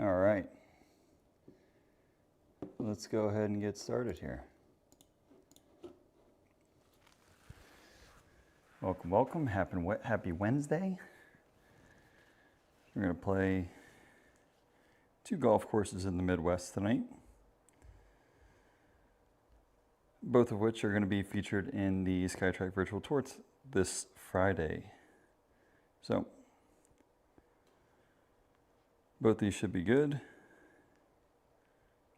All right, let's go ahead and get started here. Welcome, welcome. Happy Wednesday. We're going to play 2 golf courses in the Midwest tonight, both of which are going to be featured in the SkyTrak Virtual Tour this Friday. So, both these should be good.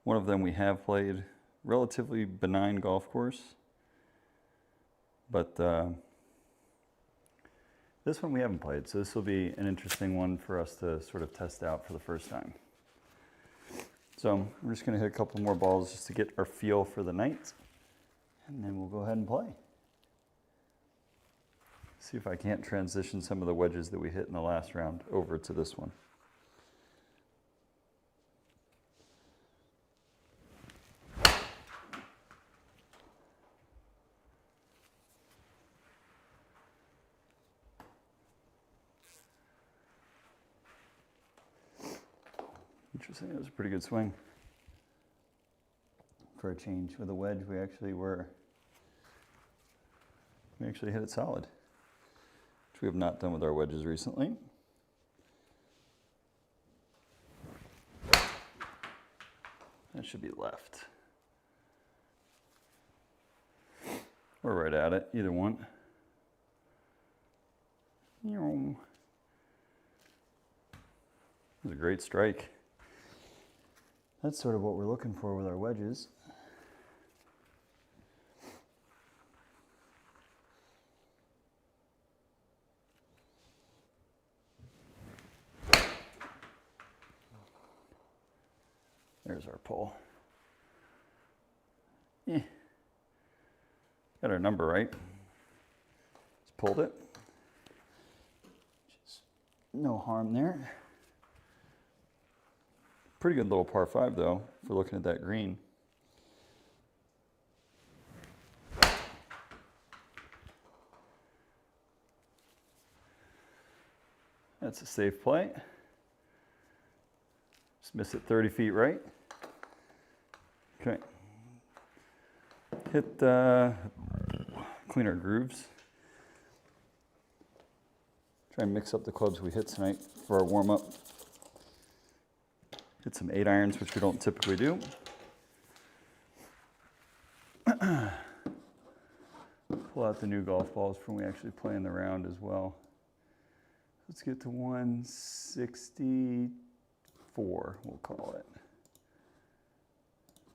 One of them we have played, relatively benign golf course, but this one we haven't played, so this will be an interesting one for us to sort of test out for the first time. So we're just going to hit a couple more balls just to get our feel for the night, and then we'll go ahead and play. See if I can't transition some of the wedges that we hit in the last round over to this one. Interesting, it was a pretty good swing. For a change with a wedge, we actually hit it solid, which we have not done with our wedges recently. That should be left. Or right at it, either one. It was a great strike. That's sort of what we're looking for with our wedges. There's our pull. Got our number right. Just pulled it. Just no harm there. Pretty good little par 5 though, if we're looking at that green. That's a safe play. Just miss it 30 feet right. Okay. Hit clean our grooves. Try and mix up the clubs we hit tonight for our warm-up. Hit some 8 irons, which we don't typically do. Pull out the new golf balls from when we actually play in the round as well. Let's get to 164, we'll call it.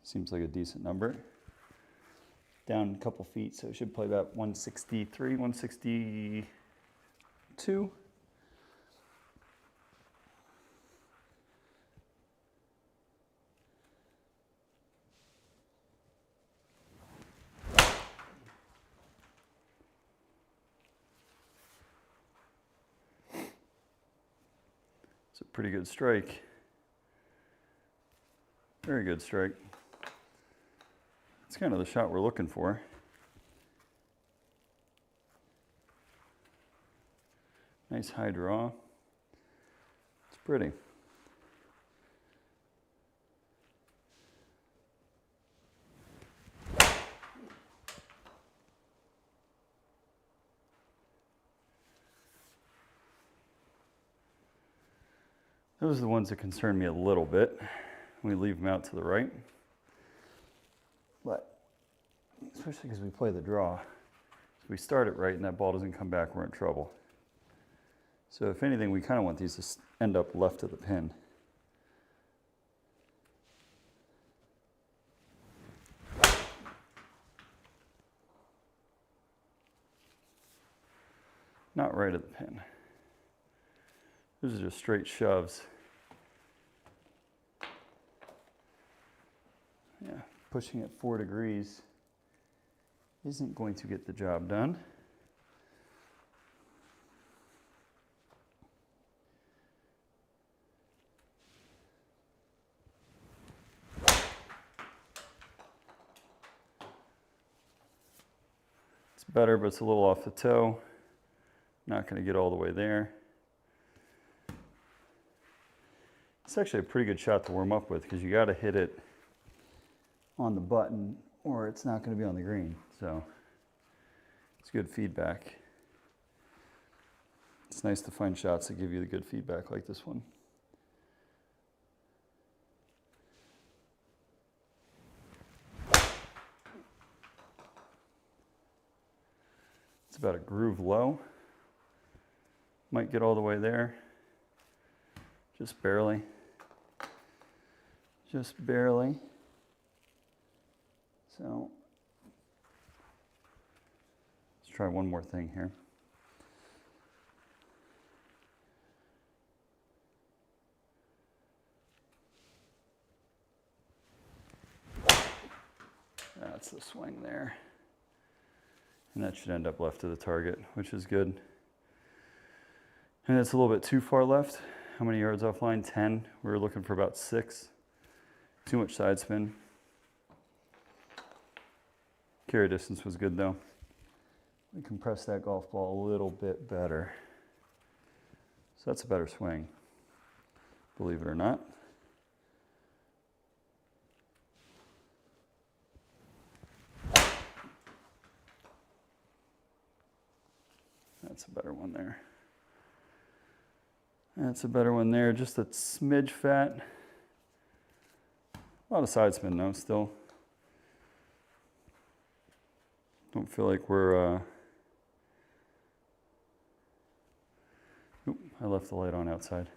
Seems like a decent number. Down a couple feet, so it should play about 163, 162. It's a pretty good strike. Very good strike. It's kind of the shot we're looking for. Nice high draw. It's pretty. Those are the ones that concern me a little bit. We leave them out to the right. But, especially because we play the draw, if we start it right and that ball doesn't come back, we're in trouble. So if anything, we kind of want these to end up left of the pin. Not right at the pin. Those are just straight shoves. Yeah, pushing at 4 degrees isn't going to get the job done. It's better, but it's a little off the toe. Not going to get all the way there. It's actually a pretty good shot to warm up with because you got to hit it on the button or it's not going to be on the green. So it's good feedback. It's nice to find shots that give you the good feedback like this one. It's about a groove low. Might get all the way there. Just barely. Just barely. So let's try one more thing here. That's the swing there. And that should end up left of the target, which is good. And it's a little bit too far left. How many yards offline? 10. We were looking for about 6. Too much side spin. Carry distance was good though. We compressed that golf ball a little bit better. So that's a better swing, believe it or not. That's a better one there. That's a better one there, just a smidge fat. A lot of side spin though, still. Don't feel like we're, Oop, I left the light on outside.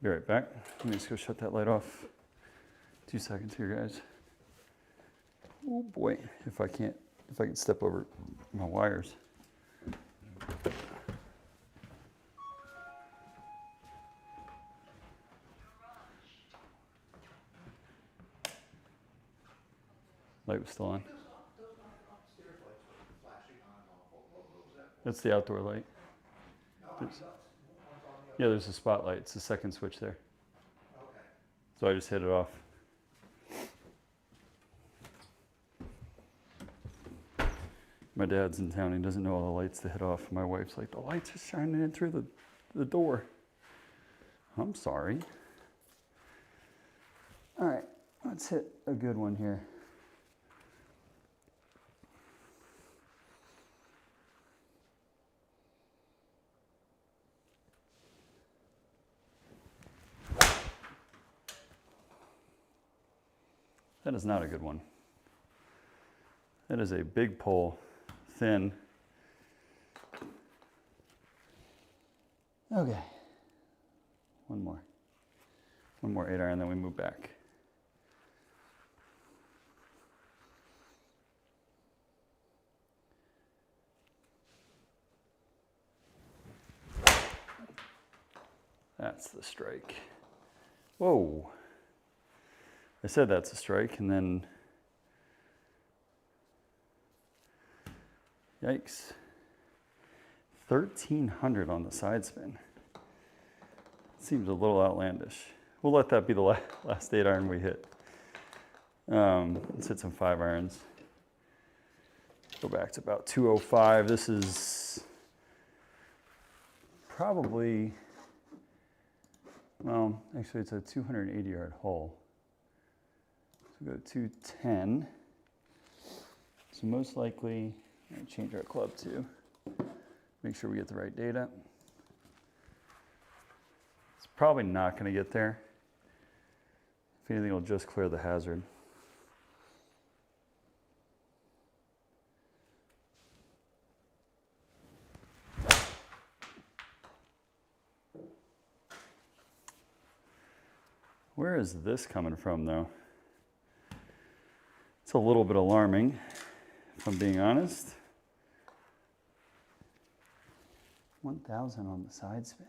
Be right back. Let me just go shut that light off. 2 seconds here, guys. Oh boy, if I can step over my wires. Light was still on. That's the outdoor light. Yeah, there's a spotlight. It's the second switch there. So I just hit it off. My dad's in town. He doesn't know all the lights to hit off. My wife's like, the lights are shining in through the door. I'm sorry. All right, let's hit a good one here. That is not a good one. That is a big pole, thin. Okay, one more 8-iron, then we move back. That's the strike. Whoa. I said that's a strike, and then, yikes. 1,300 on the side spin. Seems a little outlandish. We'll let that be the last 8-iron we hit. Let's hit some 5-irons. Go back to about 205. This is probably, well, actually it's a 280-yard hole. So go 210. So most likely, I'm gonna change our club too. Make sure we get the right data. It's probably not gonna get there. If anything, it'll just clear the hazard. Where is this coming from though? It's a little bit alarming, if I'm being honest. 1,000 on the side spin.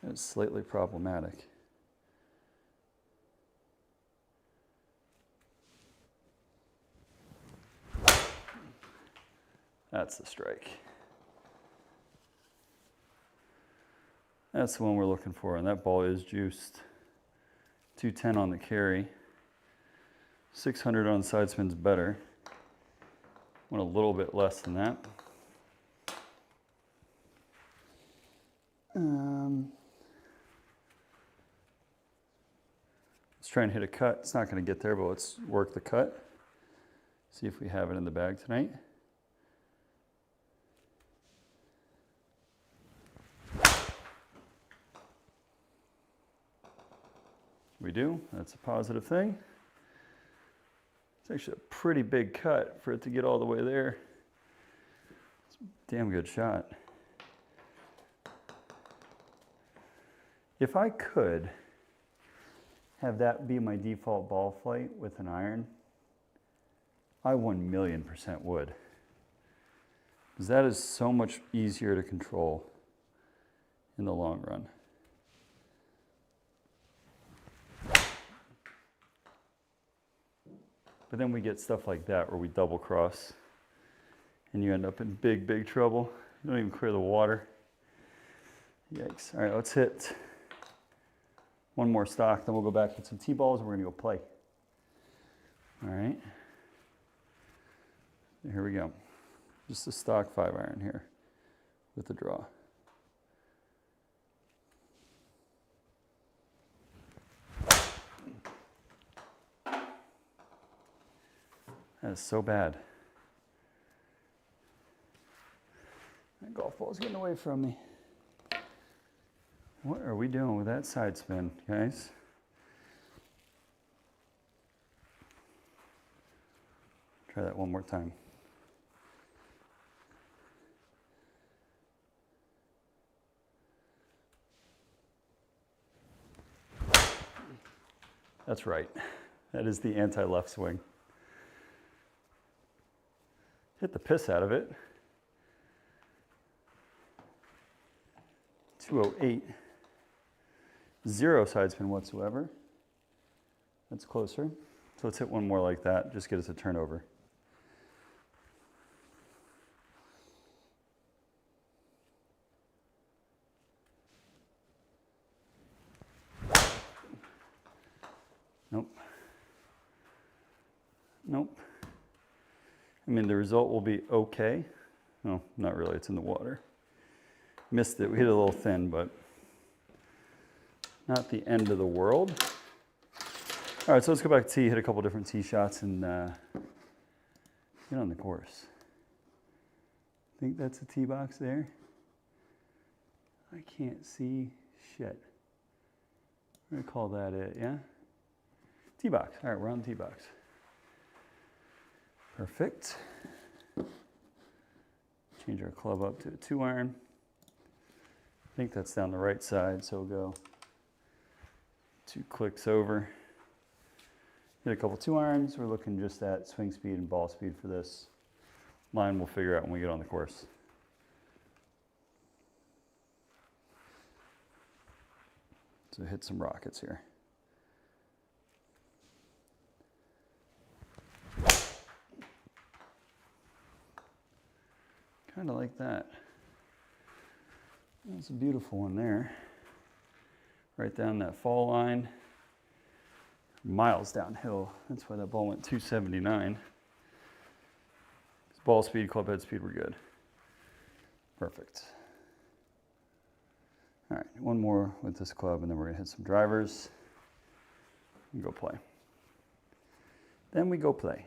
That's slightly problematic. That's the strike. That's the one we're looking for, and that ball is juiced. 210 on the carry. 600 on side spin's better. Want a little bit less than that. Let's try and hit a cut. It's not going to get there, but let's work the cut. See if we have it in the bag tonight. We do. That's a positive thing. It's actually a pretty big cut for it to get all the way there. It's a damn good shot. If I could have that be my default ball flight with an iron, I 1,000,000% would. Because that is so much easier to control in the long run. But then we get stuff like that where we double cross and you end up in big, big trouble. You don't even clear the water. Yikes. All right, let's hit one more stock, then we'll go back with some T-balls and we're gonna go play. All right. Here we go. Just a stock 5-iron here with the draw. That is so bad. That golf ball's getting away from me. What are we doing with that side spin, guys? Try that one more time. That's right. That is the anti-left swing. Hit the piss out of it. 208. 0 side spin whatsoever. That's closer. So let's hit one more like that. Just get us a turnover. Nope. Nope. I mean, the result will be okay. No, not really. It's in the water. Missed it. We hit it a little thin, but not the end of the world. All right, so let's go back to tee, hit a couple different tee shots, and get on the course. I think that's a tee box there. I can't see shit. I'm going to call that it, yeah? Tee box. All right, we're on the tee box. Perfect. Change our club up to a 2-iron. I think that's down the right side, so we'll go 2 clicks over. Hit a couple 2-irons. We're looking just at swing speed and ball speed for this. Line we'll figure out when we get on the course. So hit some rockets here. Kind of like that. That's a beautiful one there. Right down that fall line. Miles downhill. That's why that ball went 279. Ball speed, club head speed, we're good. Perfect. All right, one more with this club, and then we're gonna hit some drivers and go play. Then we go play.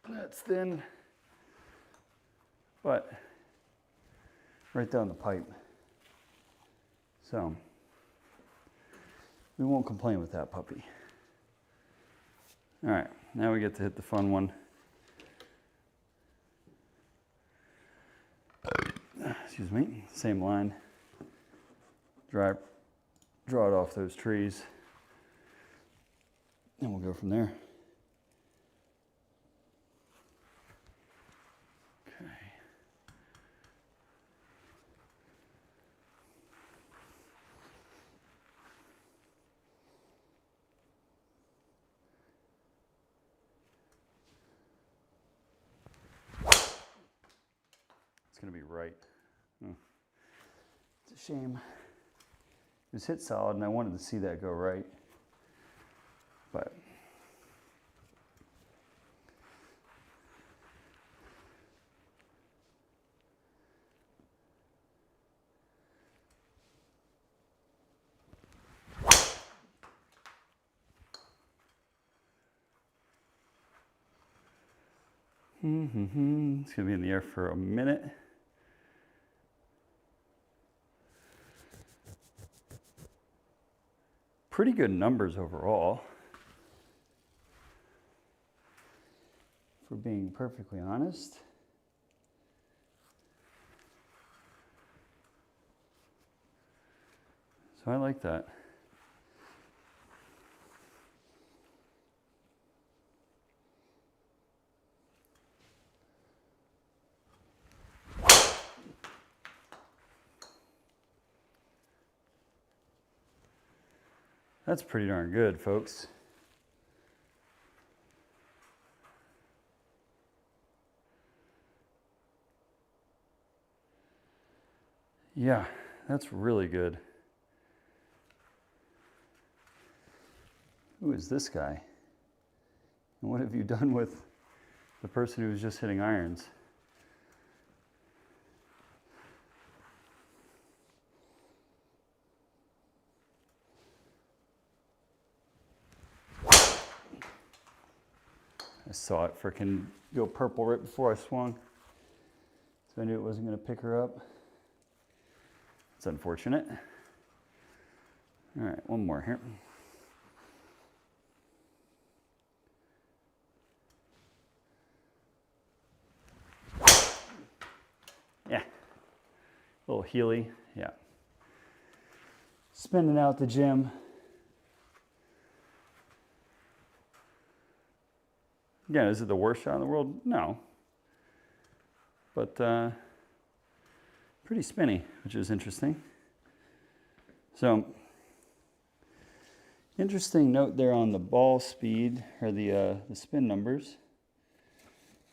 That's thin, but right down the pipe. So we won't complain with that puppy. All right, now we get to hit the fun one. Excuse me, same line. Draw it off those trees, and we'll go from there. Going to be right. It's a shame. It was hit solid, and I wanted to see that go right. But It's gonna be in the air for a minute. Pretty good numbers overall, if we're being perfectly honest. So I like that. That's pretty darn good, folks. Yeah, that's really good. Who is this guy? And what have you done with the person who was just hitting irons? I saw it frickin' go purple right before I swung. So I knew it wasn't gonna pick her up. It's unfortunate. All right, one more here. Yeah, a little Healy, yeah. Spending out the gym. Again, is it the worst shot in the world? No. But pretty spinny, which is interesting. So, interesting note there on the ball speed, or the spin numbers.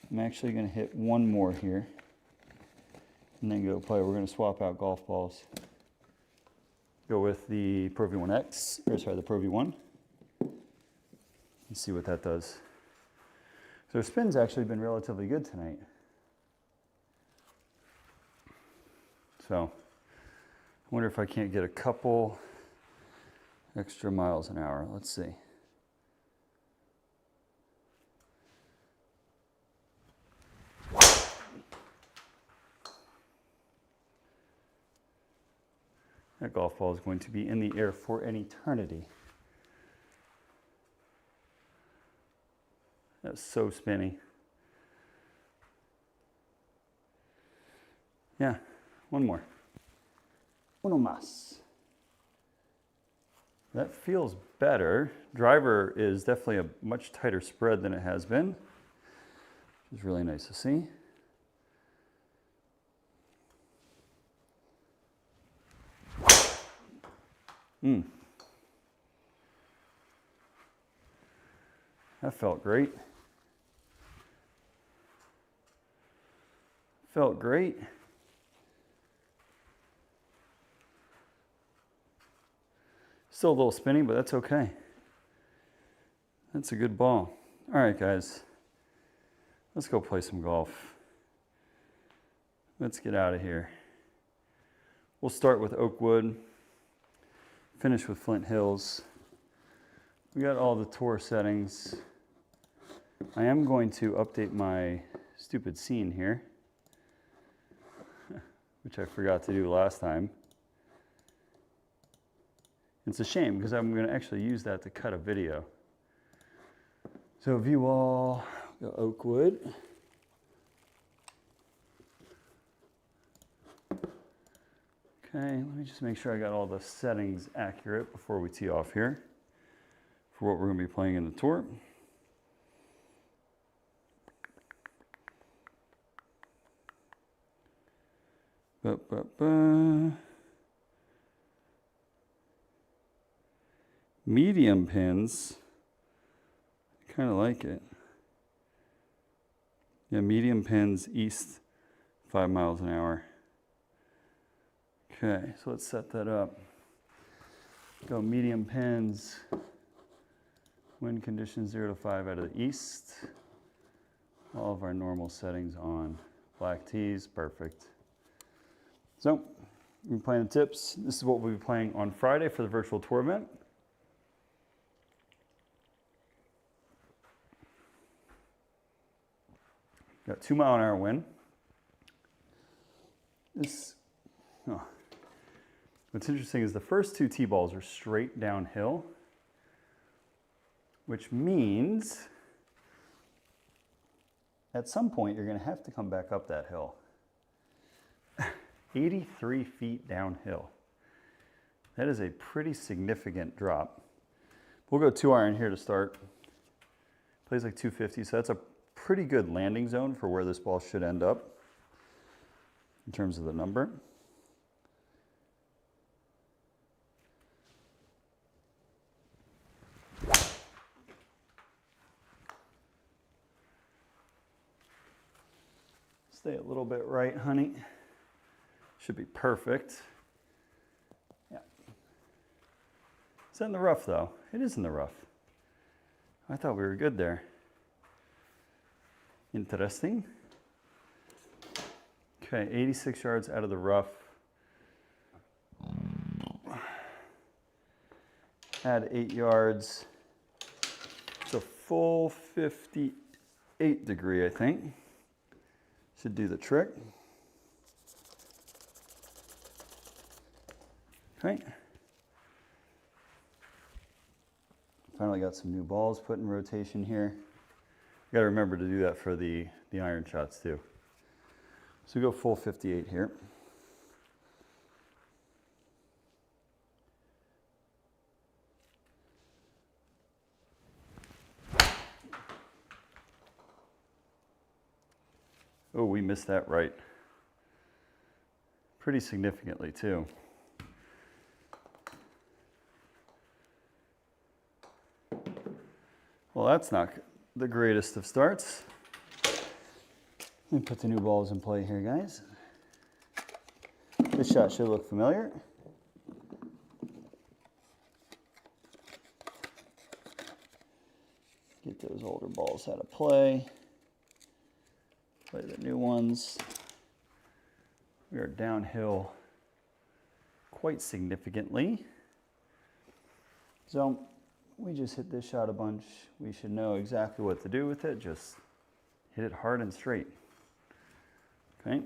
I'm actually going to hit one more here, and then go play. We're going to swap out golf balls. Go with the Pro V1X, or sorry, the Pro V1. And see what that does. So spin's actually been relatively good tonight. So I wonder if I can't get a couple extra miles an hour. Let's see. That golf ball is going to be in the air for an eternity. That's so spinny. Yeah, one more. Uno más. That feels better. Driver is definitely a much tighter spread than it has been, which is really nice to see. That felt great. Felt great. Still a little spinny, but that's okay. That's a good ball. All right, guys. Let's go play some golf. Let's get out of here. We'll start with Oakwood, finish with Flint Hills. We got all the tour settings. I am going to update my stupid scene here, which I forgot to do last time. It's a shame because I'm going to actually use that to cut a video. So view all, go Oakwood. Okay, let me just make sure I got all the settings accurate before we tee off here for what we're going to be playing in the tour. Medium pins, I kind of like it. Yeah, medium pins east 5 miles an hour. Okay, so let's set that up. Go medium pins, wind conditions 0 to 5 out of the east. All of our normal settings on. Black tees, perfect. So, we're playing the tips. This is what we'll be playing on Friday for the virtual tour event. Got 2-mile-an-hour wind. What's interesting is the first 2 tee balls are straight downhill, which means at some point you're going to have to come back up that hill. 83 feet downhill. That is a pretty significant drop. We'll go 2-iron here to start. Plays like 250, so that's a pretty good landing zone for where this ball should end up in terms of the number. Stay a little bit right, honey. Should be perfect. Yeah. Is that in the rough, though? It is in the rough. I thought we were good there. Interesting. Okay, 86 yards out of the rough. Add 8 yards. It's a full 58 degree, I think. Should do the trick. Okay. Finally got some new balls put in rotation here. You got to remember to do that for the iron shots too. So we go full 58 here. Oh, we missed that right. Pretty significantly too. Well, that's not the greatest of starts. Let me put the new balls in play here, guys. This shot should look familiar. Get those older balls out of play. Play the new ones. We are downhill quite significantly. So we just hit this shot a bunch. We should know exactly what to do with it. Just hit it hard and straight. Okay.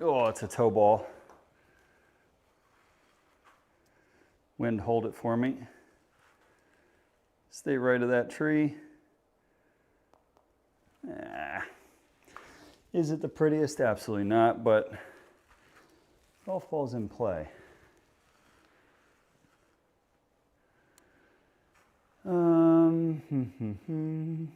Oh, it's a toe ball. Wind, hold it for me. Stay right of that tree. Is it the prettiest? Absolutely not, but golf ball's in play. I mean,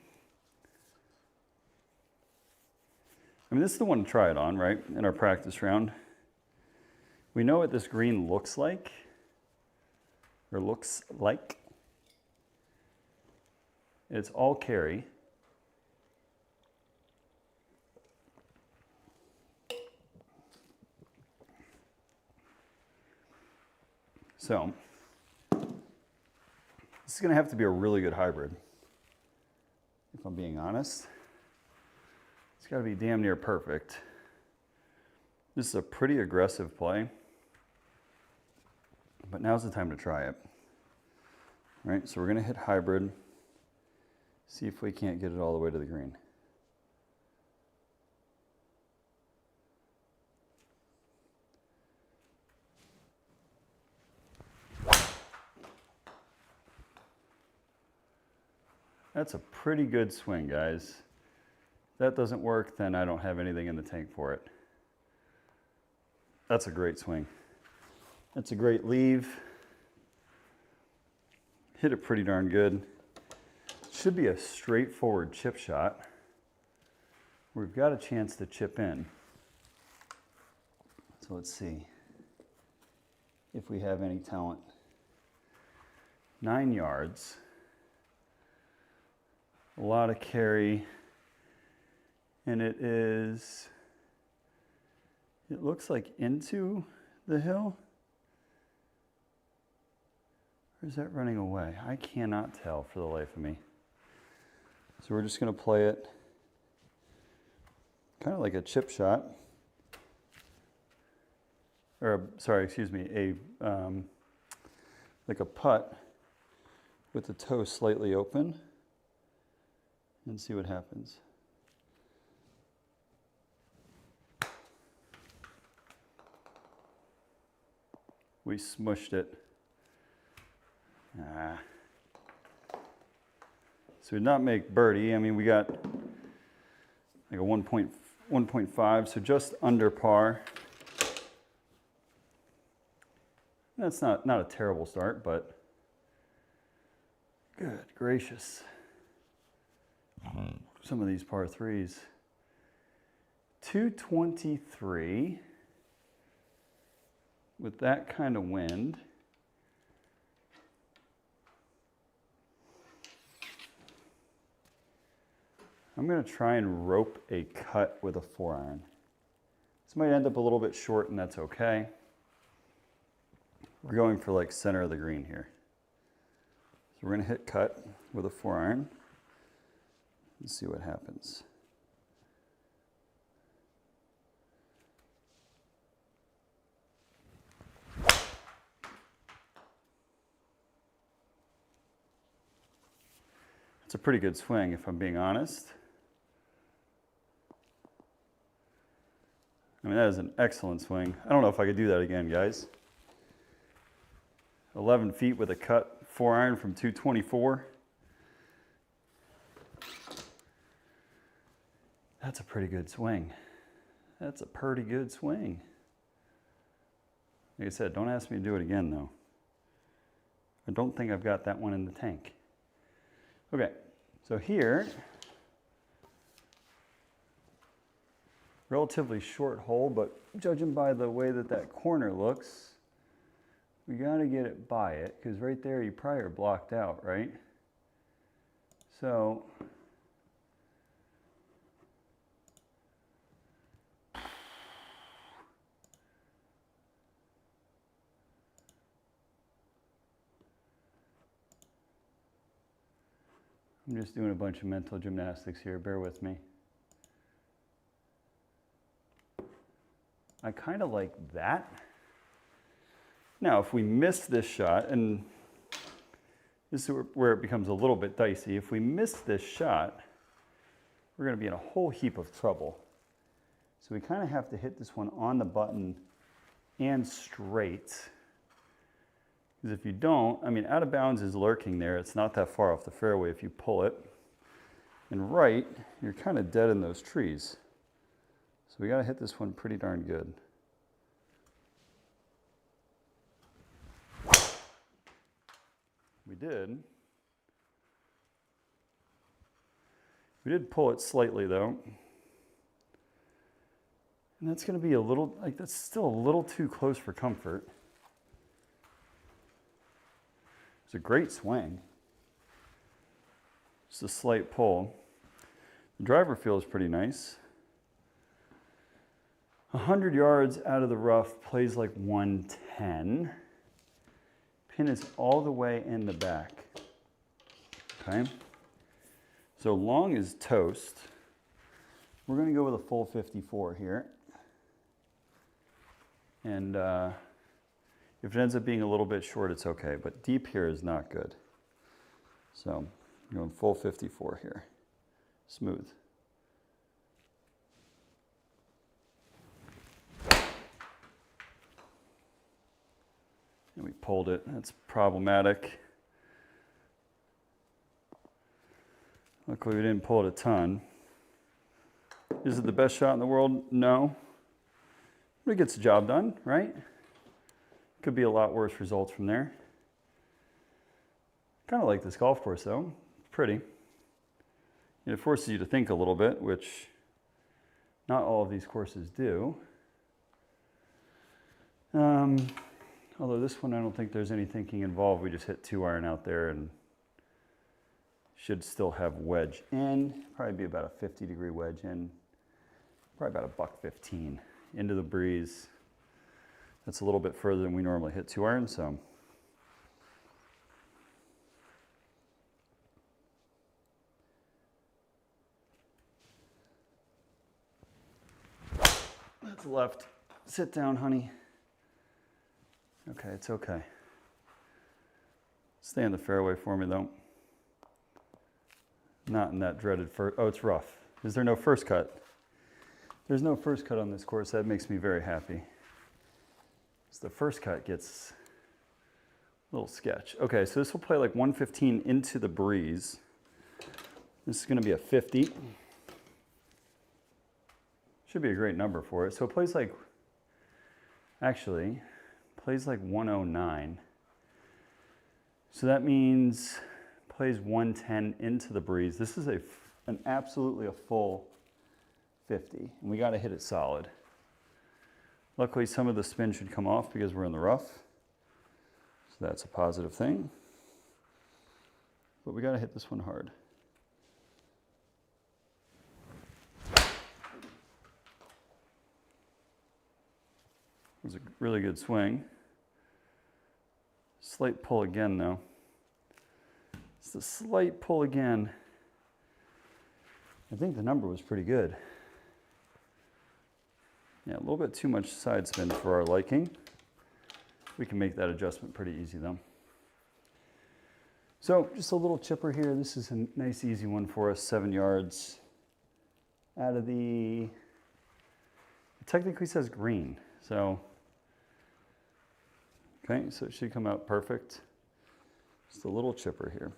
this is the one to try it on, right? In our practice round. We know what this green looks like. Or looks like. It's all carry. So, this is going to have to be a really good hybrid, if I'm being honest. It's got to be damn near perfect. This is a pretty aggressive play. But now's the time to try it. All right, so we're going to hit hybrid, see if we can't get it all the way to the green. That's a pretty good swing, guys. If that doesn't work, then I don't have anything in the tank for it. That's a great swing. That's a great leave. Hit it pretty darn good. Should be a straightforward chip shot. We've got a chance to chip in. So let's see if we have any talent. 9 yards. A lot of carry. And it looks like into the hill. Or is that running away? I cannot tell for the life of me. So we're just going to play it kind of like a chip shot. or sorry, excuse me, like a putt with the toe slightly open and see what happens. We smushed it. So we did not make birdie. I mean, we got like a 1.5, so just under par. That's not a terrible start, but good gracious. Some of these par threes. 223 with that kind of wind. I'm going to try and rope a cut with a 4-iron. This might end up a little bit short, and that's okay. We're going for like center of the green here. So we're going to hit cut with a 4-iron and see what happens. It's a pretty good swing, if I'm being honest. I mean, that is an excellent swing. I don't know if I could do that again, guys. 11 feet with a cut 4-iron from 224. That's a pretty good swing. That's a pretty good swing. Like I said, don't ask me to do it again, though. I don't think I've got that one in the tank. Okay, so here, relatively short hole, but judging by the way that that corner looks, we got to get it by it, because right there you probably are blocked out, right? So I'm just doing a bunch of mental gymnastics here, bear with me. I kind of like that. Now, if we miss this shot, and this is where it becomes a little bit dicey, if we miss this shot, we're going to be in a whole heap of trouble. So we kind of have to hit this one on the button and straight. Because if you don't, I mean, out of bounds is lurking there. It's not that far off the fairway if you pull it. And right, you're kind of dead in those trees. So we got to hit this one pretty darn good. We did. We did pull it slightly though. And that's going to be a little, like, that's still a little too close for comfort. It's a great swing. Just a slight pull. The driver feels pretty nice. 100 yards out of the rough, plays like 110. Pin is all the way in the back. Okay. So long is toast. We're going to go with a full 54 here. And if it ends up being a little bit short, it's okay. But deep here is not good. So I'm going full 54 here. Smooth. And we pulled it. That's problematic. Luckily, we didn't pull it a ton. Is it the best shot in the world? No. But it gets the job done, right? Could be a lot worse results from there. Kind of like this golf course, though. It's pretty. It forces you to think a little bit, which not all of these courses do. Although this one, I don't think there's any thinking involved. We just hit 2-iron out there and should still have wedge in. Probably be about a 50-degree wedge in. Probably about a $1.15 into the breeze. That's a little bit further than we normally hit 2-iron, so. That's left. Sit down, honey. Okay, it's okay. Stay in the fairway for me though. Not in that dreaded first, oh, it's rough. Is there no first cut? There's no first cut on this course. That makes me very happy. So the first cut gets a little sketch. Okay, so this will play like 115 into the breeze. This is gonna be a 50. Should be a great number for it. So it plays like, actually, plays like 109. So that means plays 110 into the breeze. This is absolutely a full 50, and we got to hit it solid. Luckily, some of the spin should come off because we're in the rough, so that's a positive thing. But we got to hit this one hard. It was a really good swing. Slight pull again, though. It's the slight pull again. I think the number was pretty good. Yeah, a little bit too much side spin for our liking. We can make that adjustment pretty easy, though. So just a little chipper here. This is a nice, easy one for us, 7 yards. Out of the, it technically says green, so. Okay, so it should come out perfect. Just a little chipper here.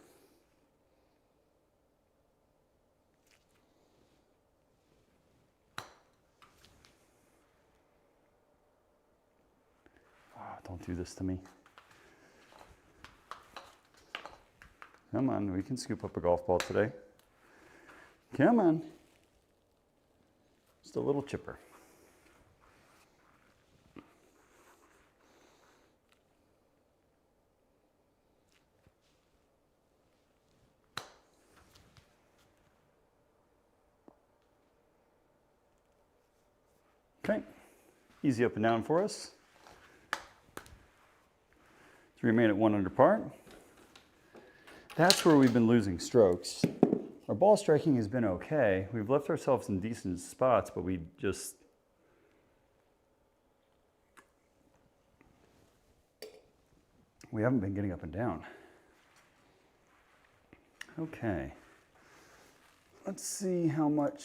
Oh, don't do this to me. Come on, we can scoop up a golf ball today. Come on. Just a little chipper. Okay, easy up and down for us. To remain at 1 under par. That's where we've been losing strokes. Our ball striking has been okay. We've left ourselves in decent spots, but we haven't been getting up and down. Okay, let's see how much.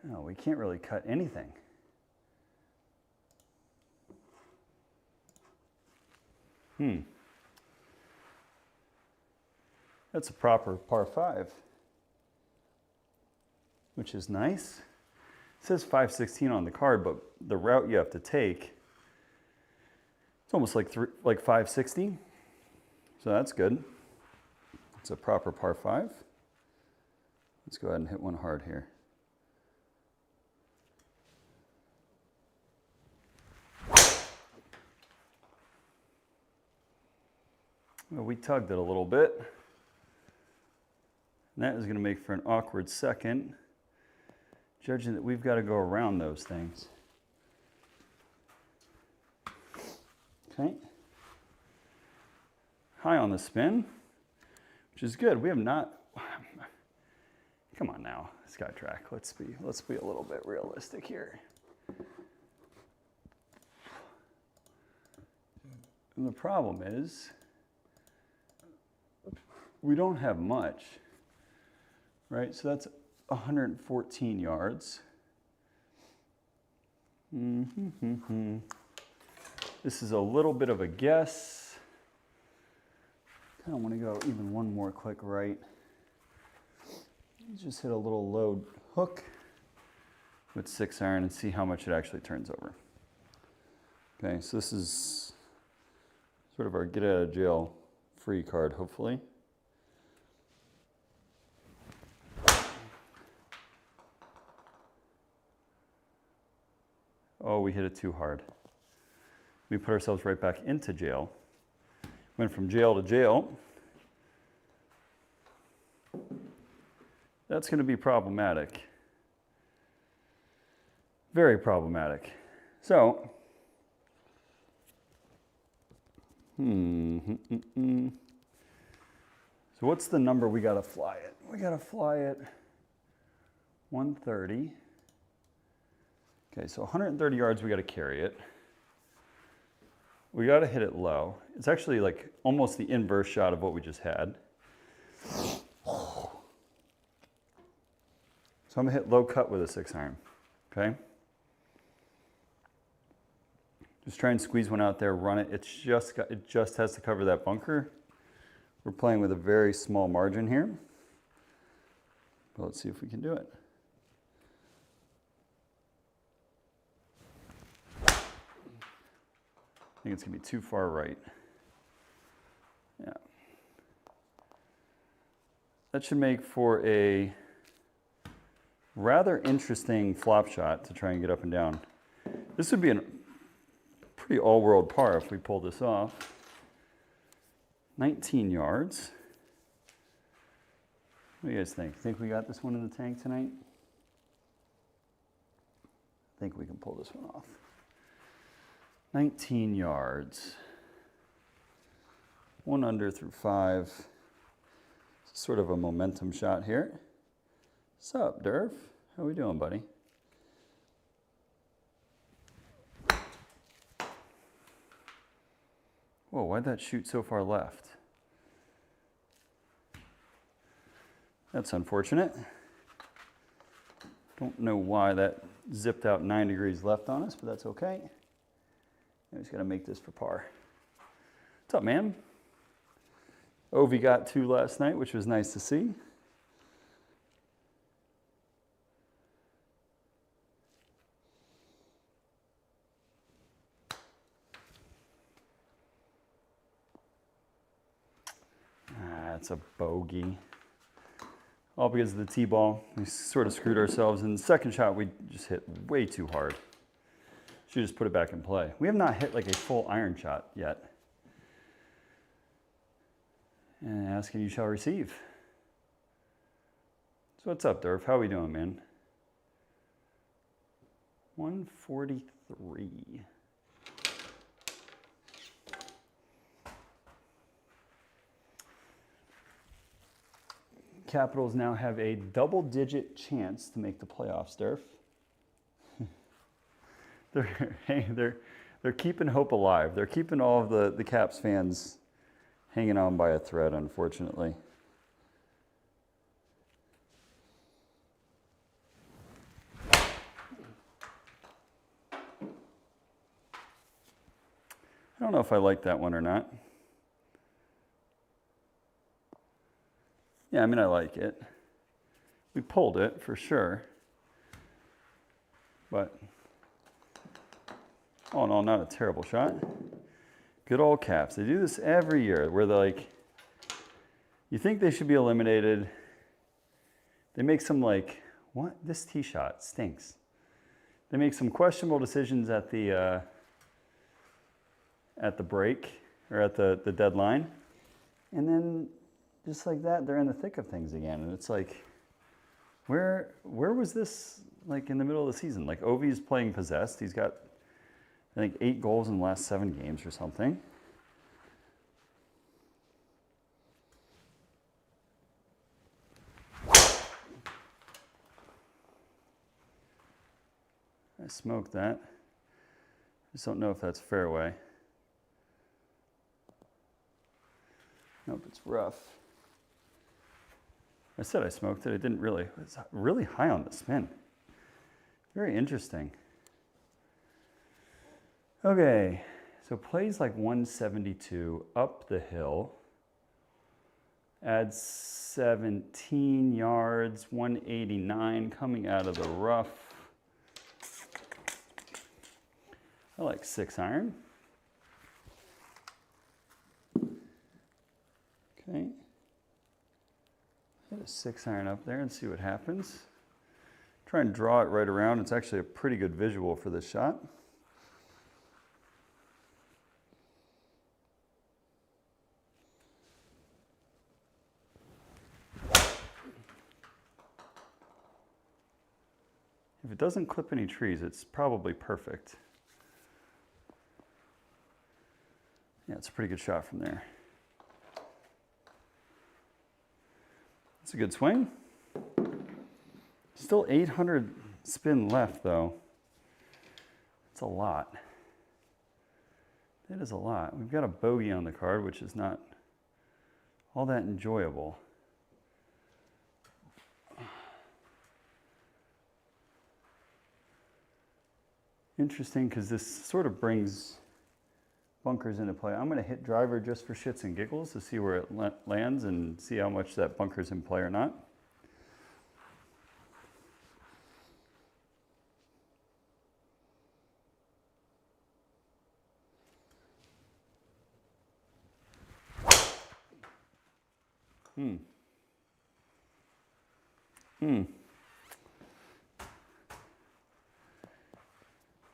No, we can't really cut anything. That's a proper par 5, which is nice. It says 516 on the card, but the route you have to take, it's almost like 560. So that's good. It's a proper par 5. Let's go ahead and hit one hard here. Well, we tugged it a little bit. And that is going to make for an awkward second, judging that we've got to go around those things. Okay. High on the spin, which is good. We have not. Come on now, SkyTrak. Let's be a little bit realistic here. And the problem is, we don't have much, right? So that's 114 yards. This is a little bit of a guess. Kind of want to go even one more click right. Just hit a little low hook with 6 iron and see how much it actually turns over. Okay, so this is sort of our get out of jail free card, hopefully. Oh, we hit it too hard. We put ourselves right back into jail. Went from jail to jail. That's going to be problematic. Very problematic. So, so what's the number we got to fly it? We got to fly it 130. Okay, so 130 yards, we got to carry it. we got to hit it low. It's actually like almost the inverse shot of what we just had. So I'm gonna hit low cut with a 6-iron, okay? Just try and squeeze one out there, run it. It just has to cover that bunker. We're playing with a very small margin here. But let's see if we can do it. I think it's gonna be too far right. Yeah. That should make for a rather interesting flop shot to try and get up and down. This would be a pretty all-world par if we pull this off. 19 yards. What do you guys think? Think we got this one in the tank tonight? I think we can pull this one off. 19 yards. 1 under through 5. Sort of a momentum shot here. What's up, Durf? How we doing, buddy? Whoa, why'd that shoot so far left? That's unfortunate. Don't know why that zipped out 9 degrees left on us, but that's okay. I just gotta make this for par. What's up, man? Ovi got 2 last night, which was nice to see. That's a bogey. All because of the tee ball. We sort of screwed ourselves. In the second shot, we just hit way too hard. Should just put it back in play. We have not hit like a full iron shot yet. And ask and you shall receive. So what's up, Durf? How we doing, man? 143. Capitals now have a double-digit chance to make the playoffs, Durf. They're keeping hope alive. They're keeping all of the Caps fans hanging on by a thread, unfortunately. I don't know if I like that one or not. Yeah, I mean, I like it. We pulled it for sure. But all in all, not a terrible shot. Good old Caps. They do this every year where they're like, you think they should be eliminated. They make some like, what? This tee shot stinks. They make some questionable decisions at the break or at the deadline. And then just like that, they're in the thick of things again. And it's like, where was this like in the middle of the season? Like Ovi's playing possessed. He's got, I think, 8 goals in the last 7 games or something. I smoked that. Just don't know if that's fairway. Nope, it's rough. I said I smoked it. It didn't really. It's really high on the spin. Very interesting. Okay, so plays like 172 up the hill. Adds 17 yards, 189 coming out of the rough. I like 6-iron. Okay. Put a 6-iron up there and see what happens. Try and draw it right around. It's actually a pretty good visual for this shot. If it doesn't clip any trees, it's probably perfect. Yeah, it's a pretty good shot from there. It's a good swing. Still 800 spin left, though. It's a lot. It is a lot. We've got a bogey on the card, which is not all that enjoyable. Interesting, because this sort of brings bunkers into play. I'm going to hit driver just for shits and giggles to see where it lands and see how much that bunker's in play or not.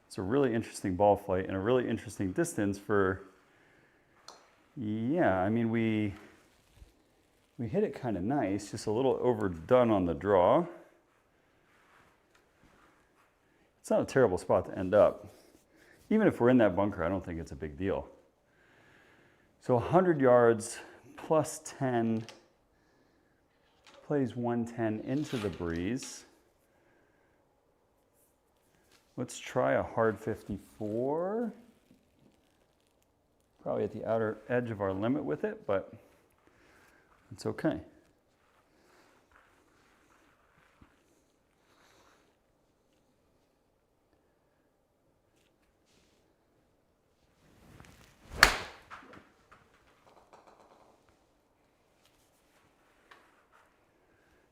It's a really interesting ball flight and a really interesting distance for, yeah, I mean, we hit it kind of nice, just a little overdone on the draw. It's not a terrible spot to end up. Even if we're in that bunker, I don't think it's a big deal. So 100 yards plus 10, plays 110 into the breeze. Let's try a hard 54. Probably at the outer edge of our limit with it, but it's okay.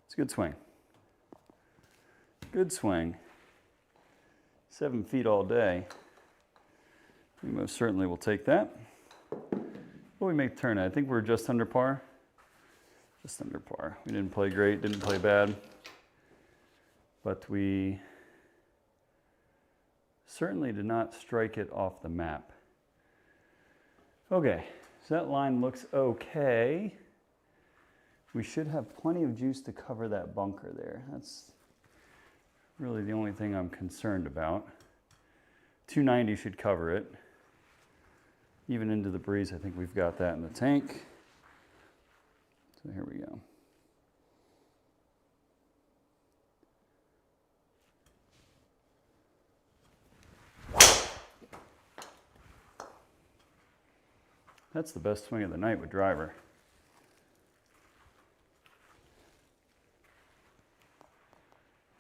It's a good swing. Good swing. 7 feet all day. We most certainly will take that. What do we make turn? I think we're just under par. Just under par. We didn't play great, didn't play bad. But we certainly did not strike it off the map. Okay, so that line looks okay. We should have plenty of juice to cover that bunker there. That's really the only thing I'm concerned about. 290 should cover it. Even into the breeze, I think we've got that in the tank. So here we go. That's the best swing of the night with driver.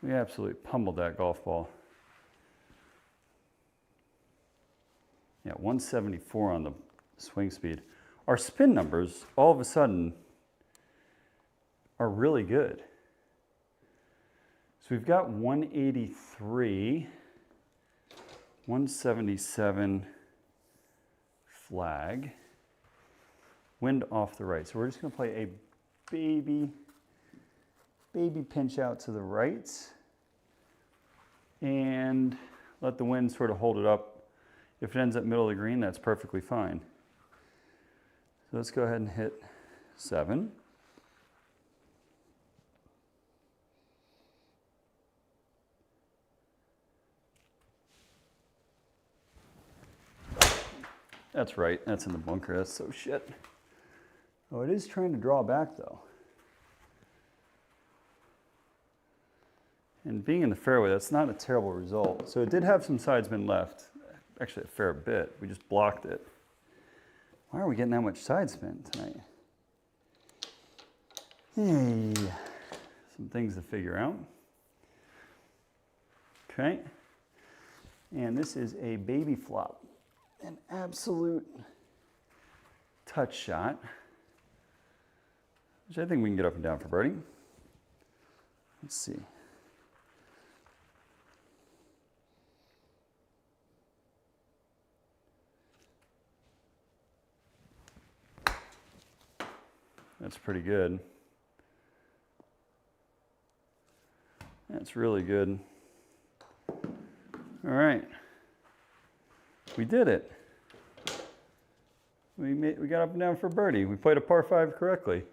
We absolutely pummeled that golf ball. Yeah, 174 on the swing speed. Our spin numbers, all of a sudden, are really good. So we've got 183, 177 flag, wind off the right. So we're just going to play a baby pinch out to the right and let the wind sort of hold it up. If it ends up middle of the green, that's perfectly fine. So let's go ahead and hit 7. That's right, that's in the bunker, that's so shit. Oh, it is trying to draw back though. And being in the fairway, that's not a terrible result. So it did have some side spin left. Actually a fair bit, we just blocked it. Why are we getting that much side spin tonight? Hey, some things to figure out. Okay, and this is a baby flop. An absolute touch shot, which I think we can get up and down for birdie. Let's see. That's pretty good. That's really good. All right. We did it. We got up and down for birdie. We played a par 5 correctly,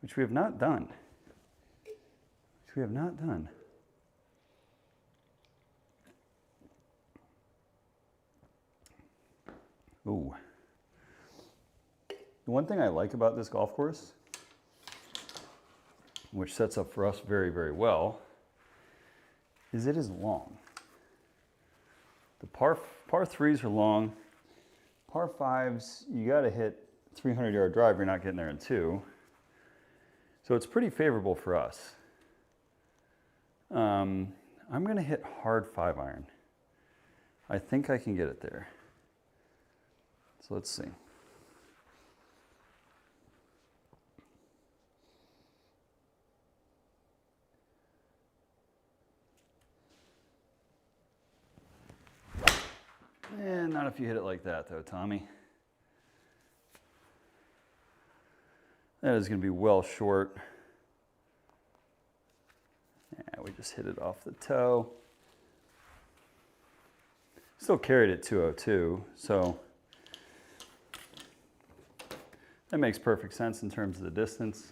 which we have not done. Ooh. The one thing I like about this golf course, which sets up for us very, very well, is it is long. The par 3s are long. Par fives, you got to hit 300-yard drive. You're not getting there in 2. So it's pretty favorable for us. I'm going to hit hard 5-iron. I think I can get it there. So let's see. And not if you hit it like that, though, Tommy. That is going to be well short. Yeah, we just hit it off the toe. Still carried it 202, so that makes perfect sense in terms of the distance.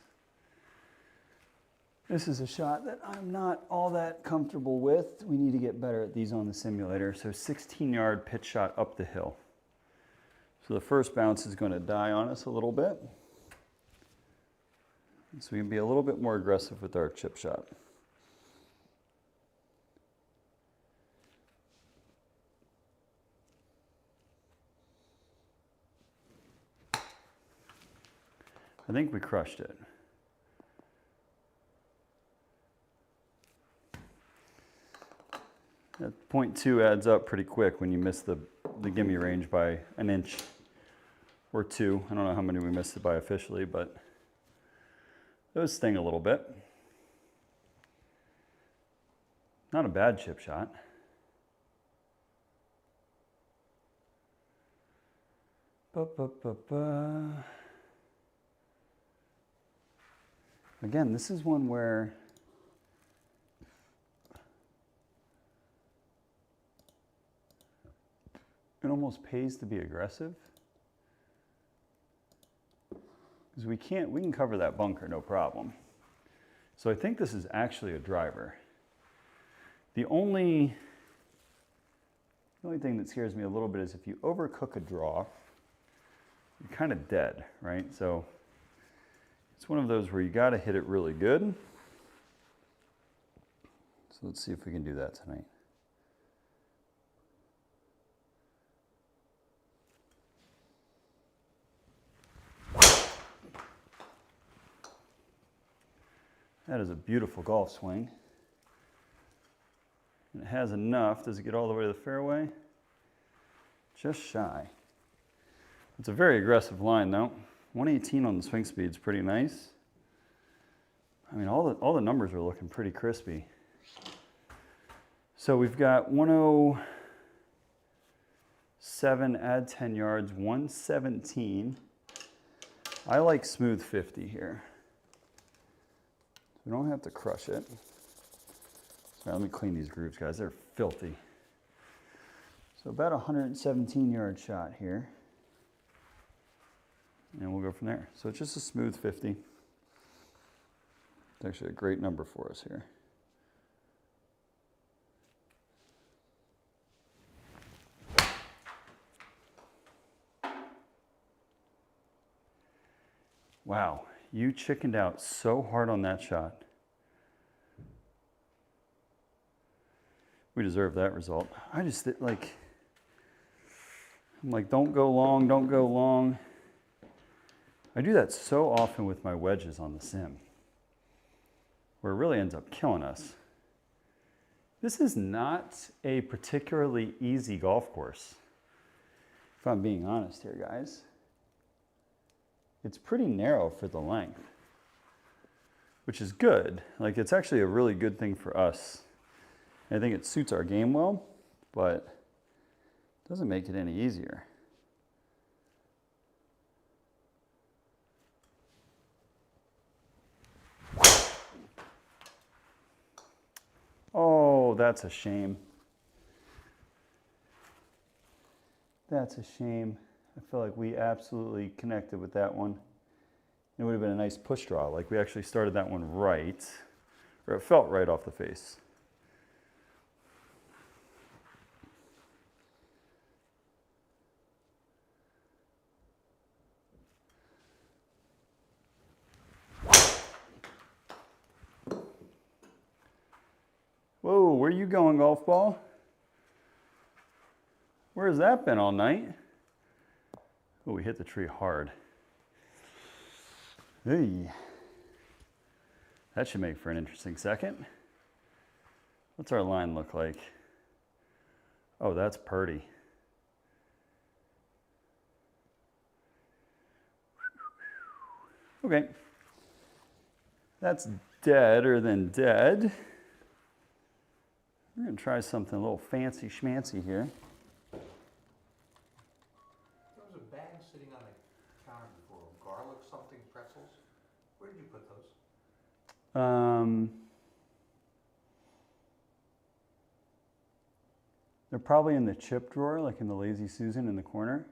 This is a shot that I'm not all that comfortable with. We need to get better at these on the simulator. So 16-yard pitch shot up the hill. So the first bounce is going to die on us a little bit. So we can be a little bit more aggressive with our chip shot. I think we crushed it. That 0.2 adds up pretty quick when you miss the gimme range by an inch or 2. I don't know how many we missed it by officially, but those sting a little bit. Not a bad chip shot. Again, this is one where it almost pays to be aggressive. Because we can cover that bunker, no problem. So I think this is actually a driver. The only thing that scares me a little bit is if you overcook a draw, you're kind of dead, right? So it's one of those where you got to hit it really good. So let's see if we can do that tonight. That is a beautiful golf swing. And it has enough. Does it get all the way to the fairway? Just shy. It's a very aggressive line though. 118 on the swing speed is pretty nice. I mean, all the numbers are looking pretty crispy. So we've got 107, add 10 yards, 117. I like smooth 50 here. We don't have to crush it. Sorry, let me clean these grooves, guys. They're filthy. So about a 117-yard shot here. And we'll go from there. So it's just a smooth 50. It's actually a great number for us here. Wow, you chickened out so hard on that shot. We deserve that result. I just I'm like, don't go long, don't go long. I do that so often with my wedges on the sim, where it really ends up killing us. This is not a particularly easy golf course, if I'm being honest here, guys. It's pretty narrow for the length, which is good. Like, it's actually a really good thing for us. I think it suits our game well, but it doesn't make it any easier. Oh, that's a shame. That's a shame. I feel like we absolutely connected with that one. It would have been a nice push draw. Like, we actually started that one right, or it felt right off the face. Whoa, where you going, golf ball? Where has that been all night? Oh, we hit the tree hard. Hey. That should make for an interesting second. What's our line look like? Oh, that's purty. Okay. That's deader than dead. We're gonna try something a little fancy schmancy here. There was a bag sitting on a counter before, garlic something pretzels. Where did you put those? They're probably in the chip drawer, like in the Lazy Susan in the corner.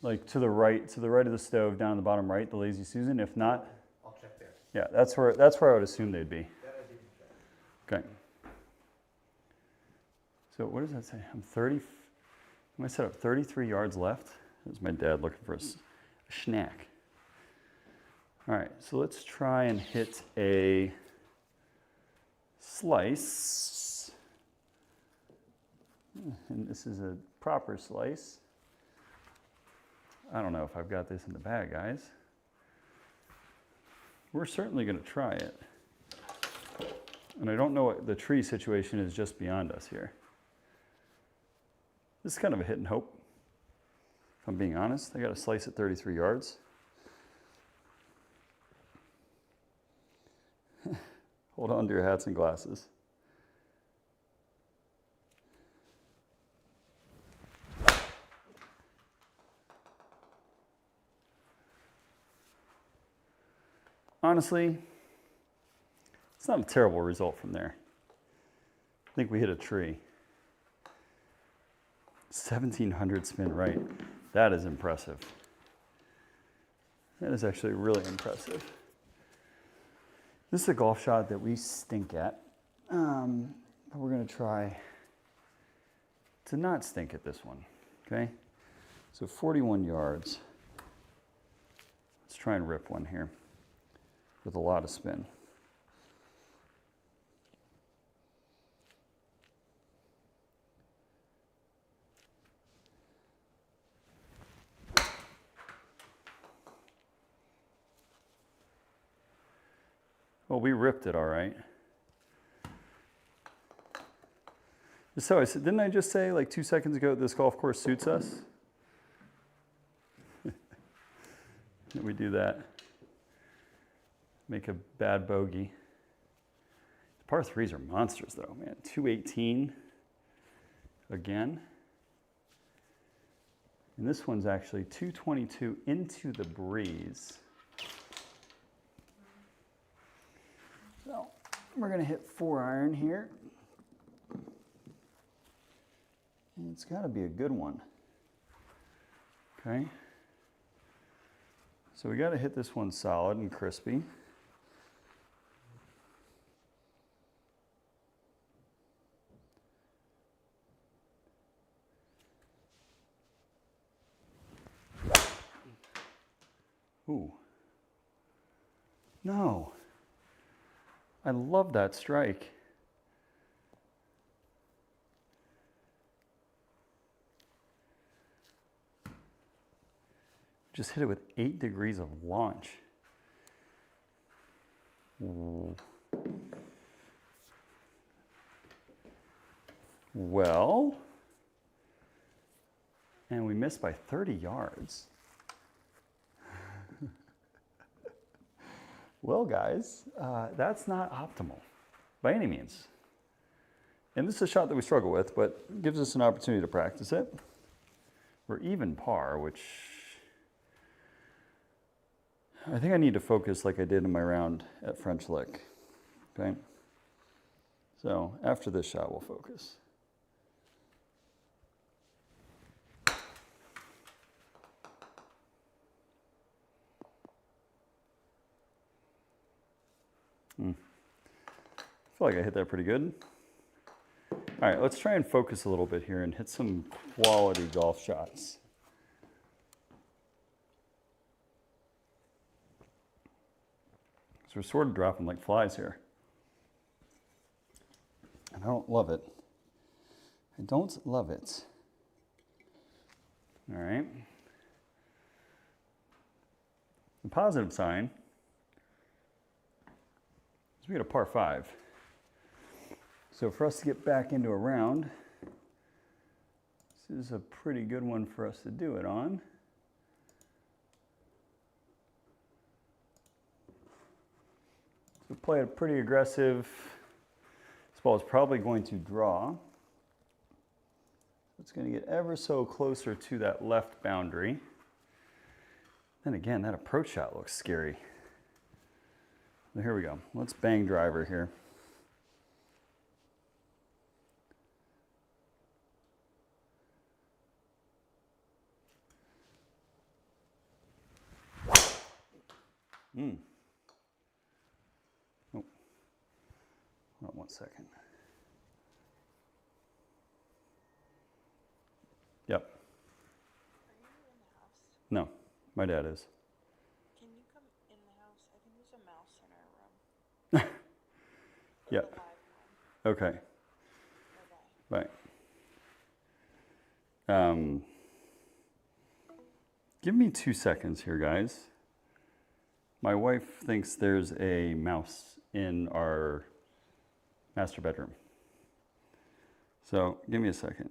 Like to the right of the stove, down at the bottom right, the Lazy Susan. If not, I'll check there. yeah, that's where I would assume they'd be. That I didn't check. Okay. So what does that say? Am I set up 33 yards left? There's my dad looking for a snack. All right, so let's try and hit a slice. And this is a proper slice. I don't know if I've got this in the bag, guys. We're certainly going to try it. And I don't know what the tree situation is just beyond us here. This is kind of a hit and hope, if I'm being honest. I got a slice at 33 yards. Hold on to your hats and glasses. Honestly, it's not a terrible result from there. I think we hit a tree. 1700 spin right. That is impressive. That is actually really impressive. This is a golf shot that we stink at. But we're going to try to not stink at this one. Okay? So 41 yards. Let's try and rip one here with a lot of spin. Well, we ripped it all right. So I said, didn't I just say like 2 seconds ago this golf course suits us? Did we do that? Make a bad bogey. The par threes are monsters though, man. 218 again. And this one's actually 222 into the breeze. So we're gonna hit 4-iron here. And it's gotta be a good one. Okay. So we gotta hit this one solid and crispy. Ooh. No. I love that strike. Just hit it with 8 degrees of launch. Ooh. Well, and we missed by 30 yards. Well, guys, that's not optimal by any means. And this is a shot that we struggle with, but gives us an opportunity to practice it. We're even par, which I think I need to focus like I did in my round at French Lick. Okay? So after this shot, we'll focus. I feel like I hit that pretty good. All right, let's try and focus a little bit here and hit some quality golf shots. So we're sort of dropping like flies here. And I don't love it. I don't love it. All right. The positive sign is we got a par 5. So for us to get back into a round, this is a pretty good one for us to do it on. So play it pretty aggressive. This ball is probably going to draw. It's going to get ever so closer to that left boundary. Then again, that approach shot looks scary. So here we go. Let's bang driver here. Oh. Hold on 1 second. Yep. Are you in the house? No, my dad is. Can you come in the house? I think there's a mouse in our room. Yep. The live one. Okay. Bye-bye. Bye. Give me 2 seconds here, guys. My wife thinks there's a mouse in our master bedroom. So give me a second.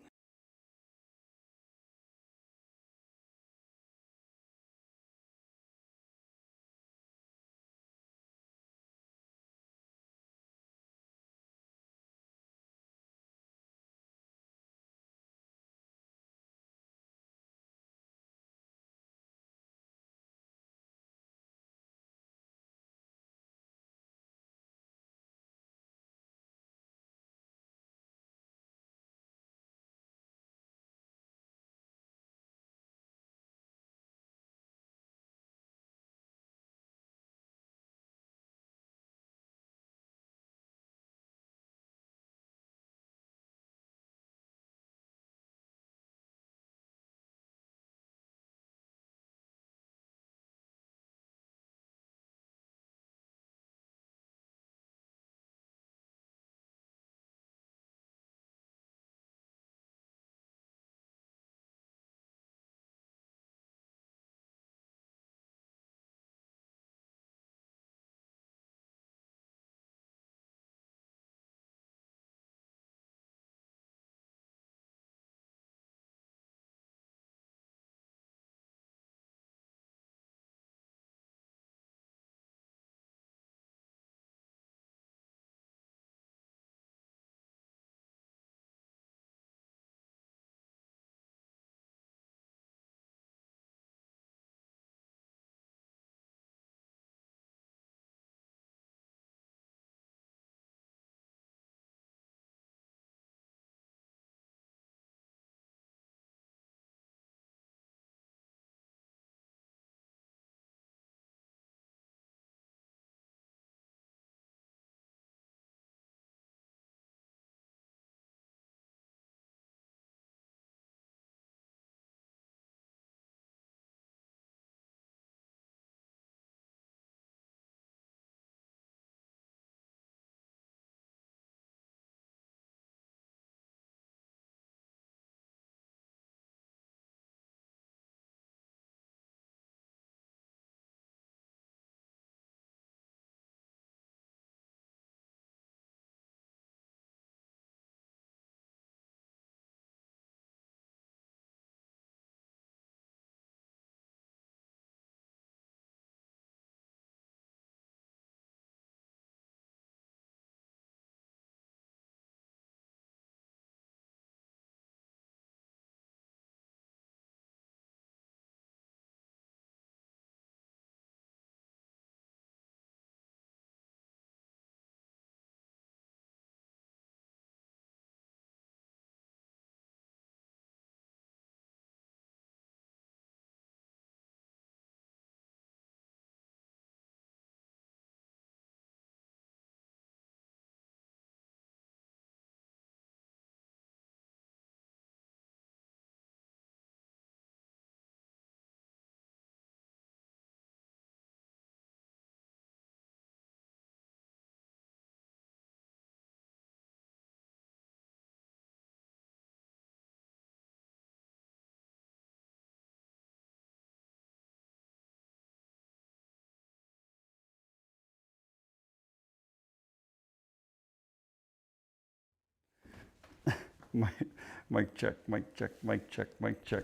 Mic check, mic check, mic check, mic check.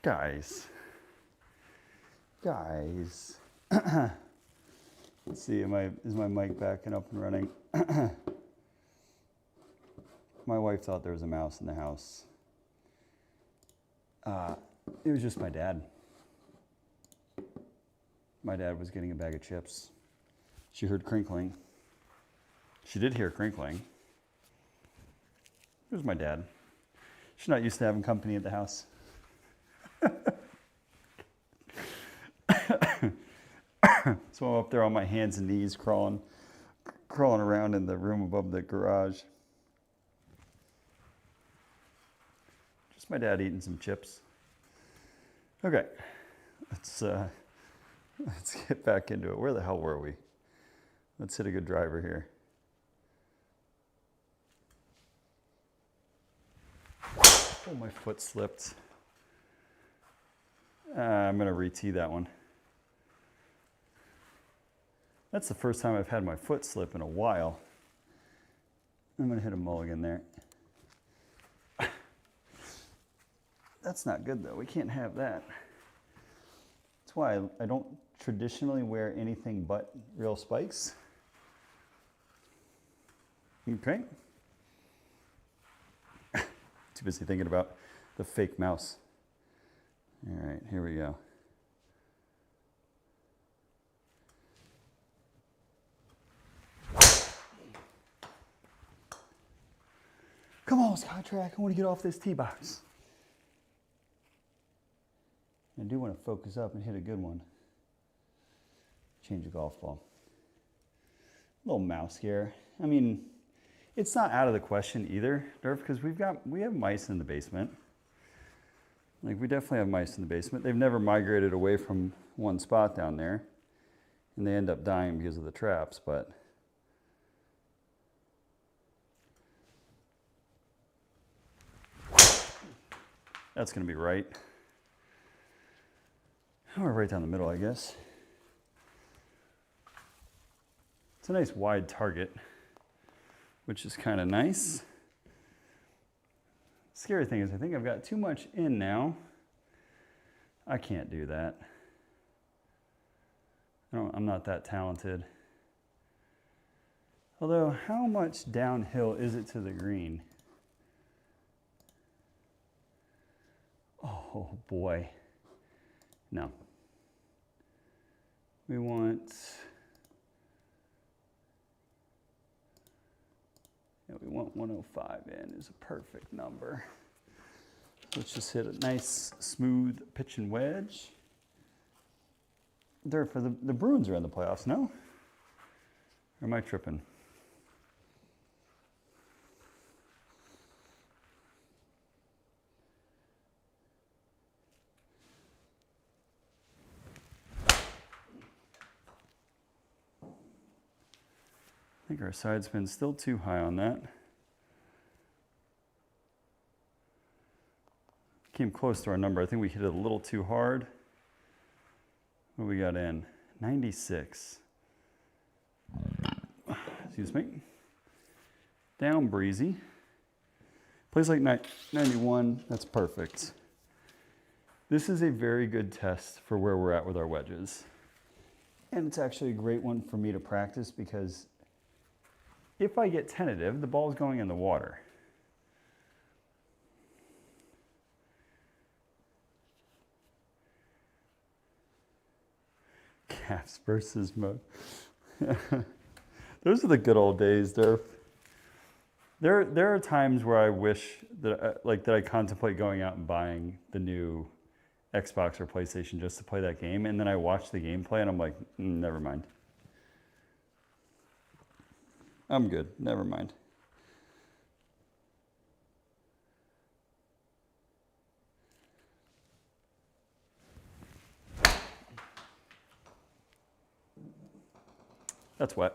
Guys. Let's see, is my mic back and up and running? My wife thought there was a mouse in the house. It was just my dad. My dad was getting a bag of chips. She heard crinkling. She did hear crinkling. It was my dad. She's not used to having company at the house. So I'm up there on my hands and knees crawling around in the room above the garage. Just my dad eating some chips. Okay, let's get back into it. Where the hell were we? Let's hit a good driver here. Oh, my foot slipped. I'm gonna re-tee that one. That's the first time I've had my foot slip in a while. I'm gonna hit a mulligan there. That's not good though, we can't have that. That's why I don't traditionally wear anything but real spikes. Okay. Too busy thinking about the fake mouse. All right, here we go. Come on, SkyTrak, I want to get off this tee box. I do want to focus up and hit a good one. Change a golf ball. A little mouse scare. I mean, it's not out of the question either, Durf, because we have mice in the basement. Like, we definitely have mice in the basement. They've never migrated away from one spot down there, and they end up dying because of the traps, but that's going to be right. Or right down the middle, I guess. It's a nice wide target, which is kind of nice. Scary thing is I think I've got too much in now. I can't do that. I'm not that talented. Although, how much downhill is it to the green? Oh boy. No. We want 105 in is a perfect number. Let's just hit a nice smooth pitch and wedge. There for the Bruins are in the playoffs, no? Or am I tripping? I think our side spin's still too high on that. Came close to our number. I think we hit it a little too hard. What we got in? 96. Excuse me. Down breezy. Plays like 91. That's perfect. This is a very good test for where we're at with our wedges. And it's actually a great one for me to practice because if I get tentative, the ball's going in the water. Caps versus mode. Those are the good old days, Durf. There are times where I wish that I contemplate going out and buying the new Xbox or PlayStation just to play that game, and then I watch the gameplay and I'm like, never mind. I'm good, never mind. That's wet.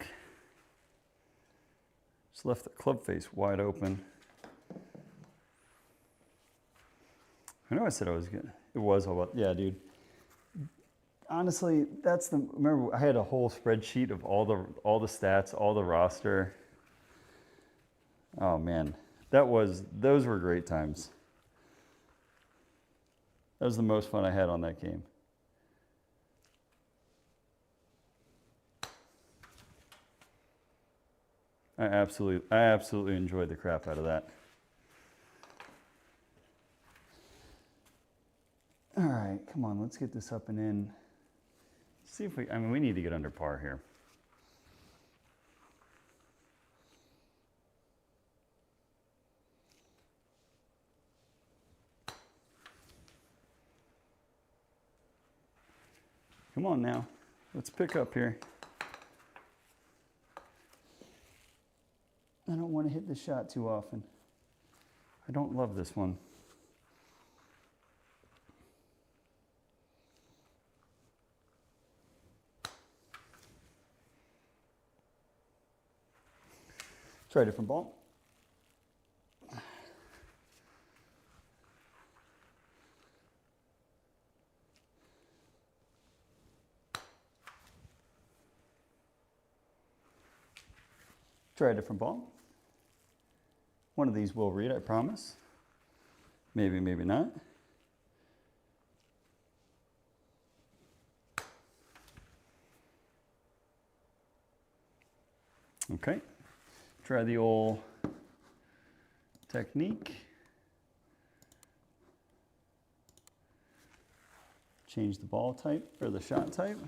Okay. Just left the club face wide open. I know I said I was good. It was all about, yeah, dude. honestly, remember I had a whole spreadsheet of all the stats, all the roster. Oh man, those were great times. That was the most fun I had on that game. I absolutely enjoyed the crap out of that. All right, come on, let's get this up and in. See if we need to get under par here. Come on now, let's pick up here. I don't want to hit the shot too often. I don't love this one. Try a different ball. Try a different ball. One of these will read, I promise. Maybe, maybe not. Okay. Try the old technique. Change the ball type or the shot type.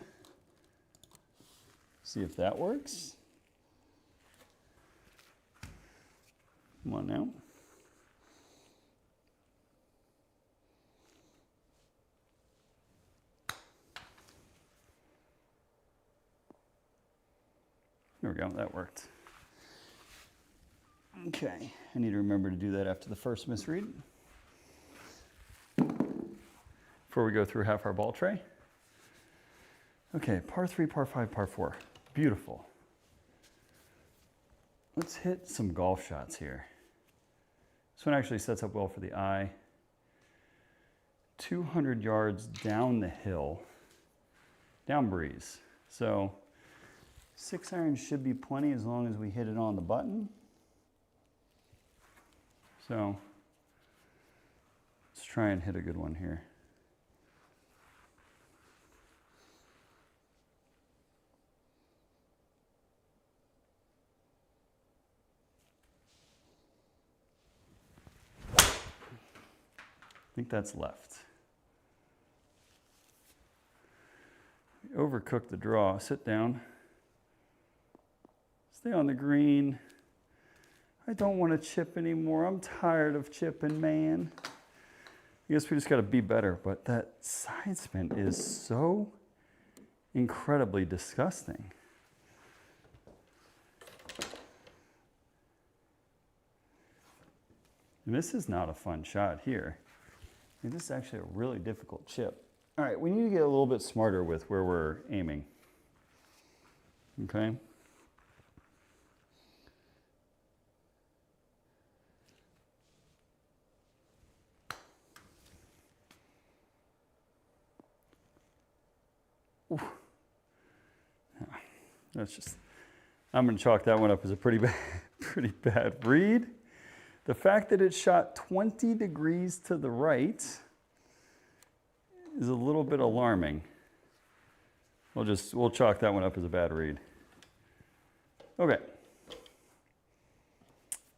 See if that works. Come on now. There we go, that worked. Okay, I need to remember to do that after the first misread. Before we go through half our ball tray. Okay, par 3, par 5, par 4. Beautiful. Let's hit some golf shots here. This one actually sets up well for the eye. 200 yards down the hill, down breeze. So 6 iron should be plenty as long as we hit it on the button. So let's try and hit a good one here. I think that's left. Overcooked the draw. Sit down. Stay on the green. I don't want to chip anymore. I'm tired of chipping, man. I guess we just got to be better. But that side spin is so incredibly disgusting. And this is not a fun shot here. This is actually a really difficult chip. All right, we need to get a little bit smarter with where we're aiming. Okay. Ooh. That's just, I'm gonna chalk that one up as a pretty bad read. The fact that it shot 20 degrees to the right is a little bit alarming. We'll chalk that one up as a bad read. Okay.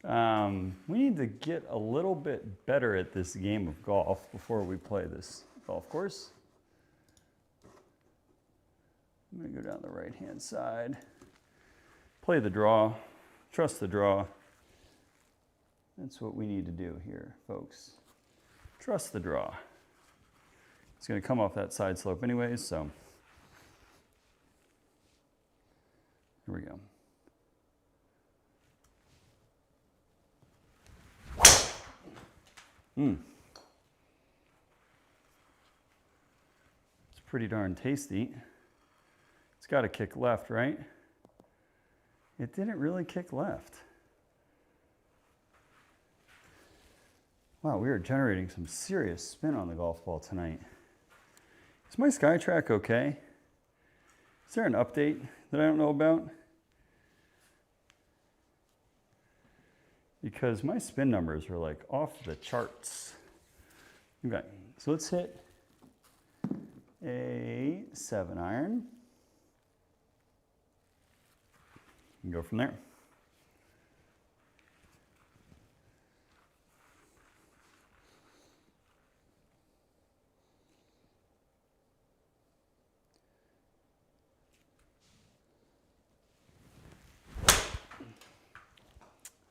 We need to get a little bit better at this game of golf before we play this golf course. I'm gonna go down the right-hand side. Play the draw, trust the draw. That's what we need to do here, folks. Trust the draw. It's going to come off that side slope anyways, so here we go. It's pretty darn tasty. It's got to kick left, right? It didn't really kick left. Wow, we are generating some serious spin on the golf ball tonight. Is my SkyTrak okay? Is there an update that I don't know about? Because my spin numbers are like off the charts. Okay, so let's hit a 7-iron and go from there.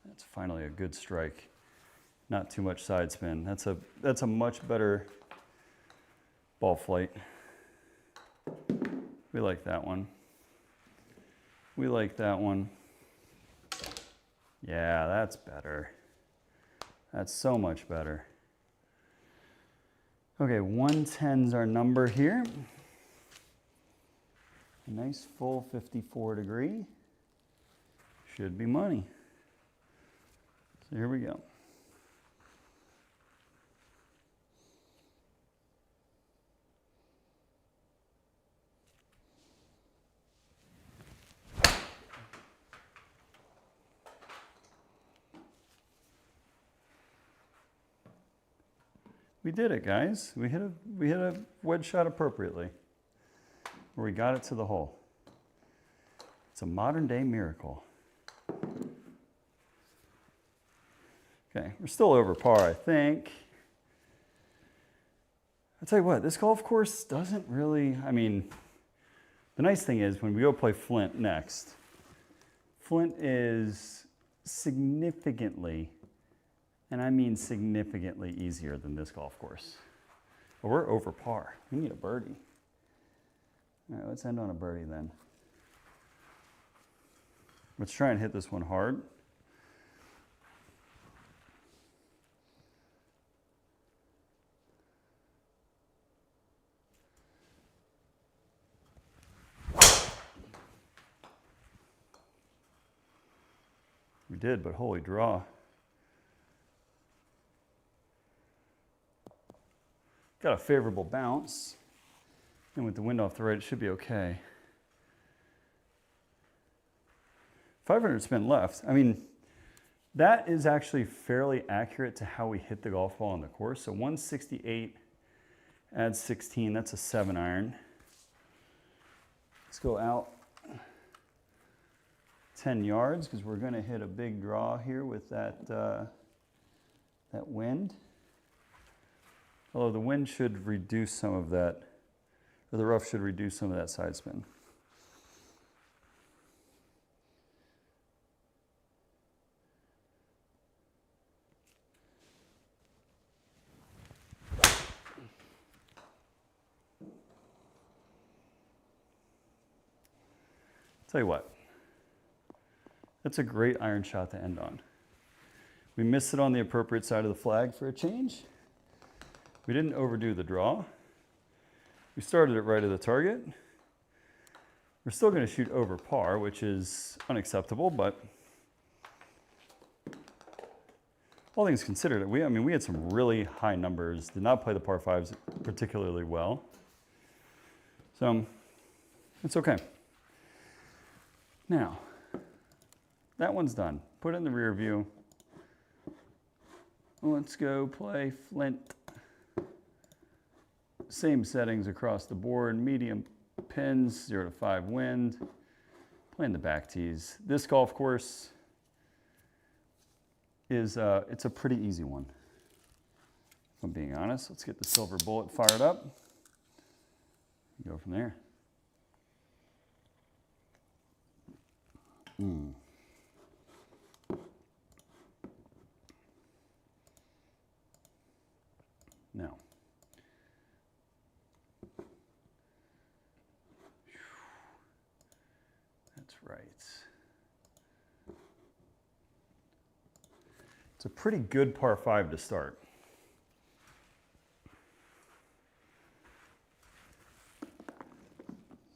That's finally a good strike. Not too much side spin. That's a much better ball flight. We like that one. We like that one. Yeah, that's better. That's so much better. Okay, 110's our number here. A nice full 54 degree. Should be money. So here we go. We did it, guys. We hit a wedge shot appropriately, where we got it to the hole. It's a modern day miracle. Okay, we're still over par, I think. I'll tell you what, this golf course doesn't really, I mean, the nice thing is when we go play Flint next, Flint is significantly, and I mean significantly easier than this golf course. But we're over par. We need a birdie. All right, let's end on a birdie then. Let's try and hit this one hard. We did, but holy draw. Got a favorable bounce. And with the wind off the right, it should be okay. 500 spin left. I mean, that is actually fairly accurate to how we hit the golf ball on the course. So 168 adds 16, that's a 7-iron. Let's go out 10 yards because we're going to hit a big draw here with that, that wind. Although the wind should reduce some of that, or the rough should reduce some of that side spin. Tell you what, that's a great iron shot to end on. We missed it on the appropriate side of the flag for a change. We didn't overdo the draw. We started it right at the target. We're still going to shoot over par, which is unacceptable, but all things considered, we had some really high numbers, did not play the par fives particularly well. So it's okay. Now, that one's done. Put it in the rear view. Let's go play Flint. Same settings across the board, medium pins, 0 to 5 wind. Playing the back tees. This golf course is, it's a pretty easy one, if I'm being honest. Let's get the silver bullet fired up. Go from there. Now, that's right. It's a pretty good par 5 to start.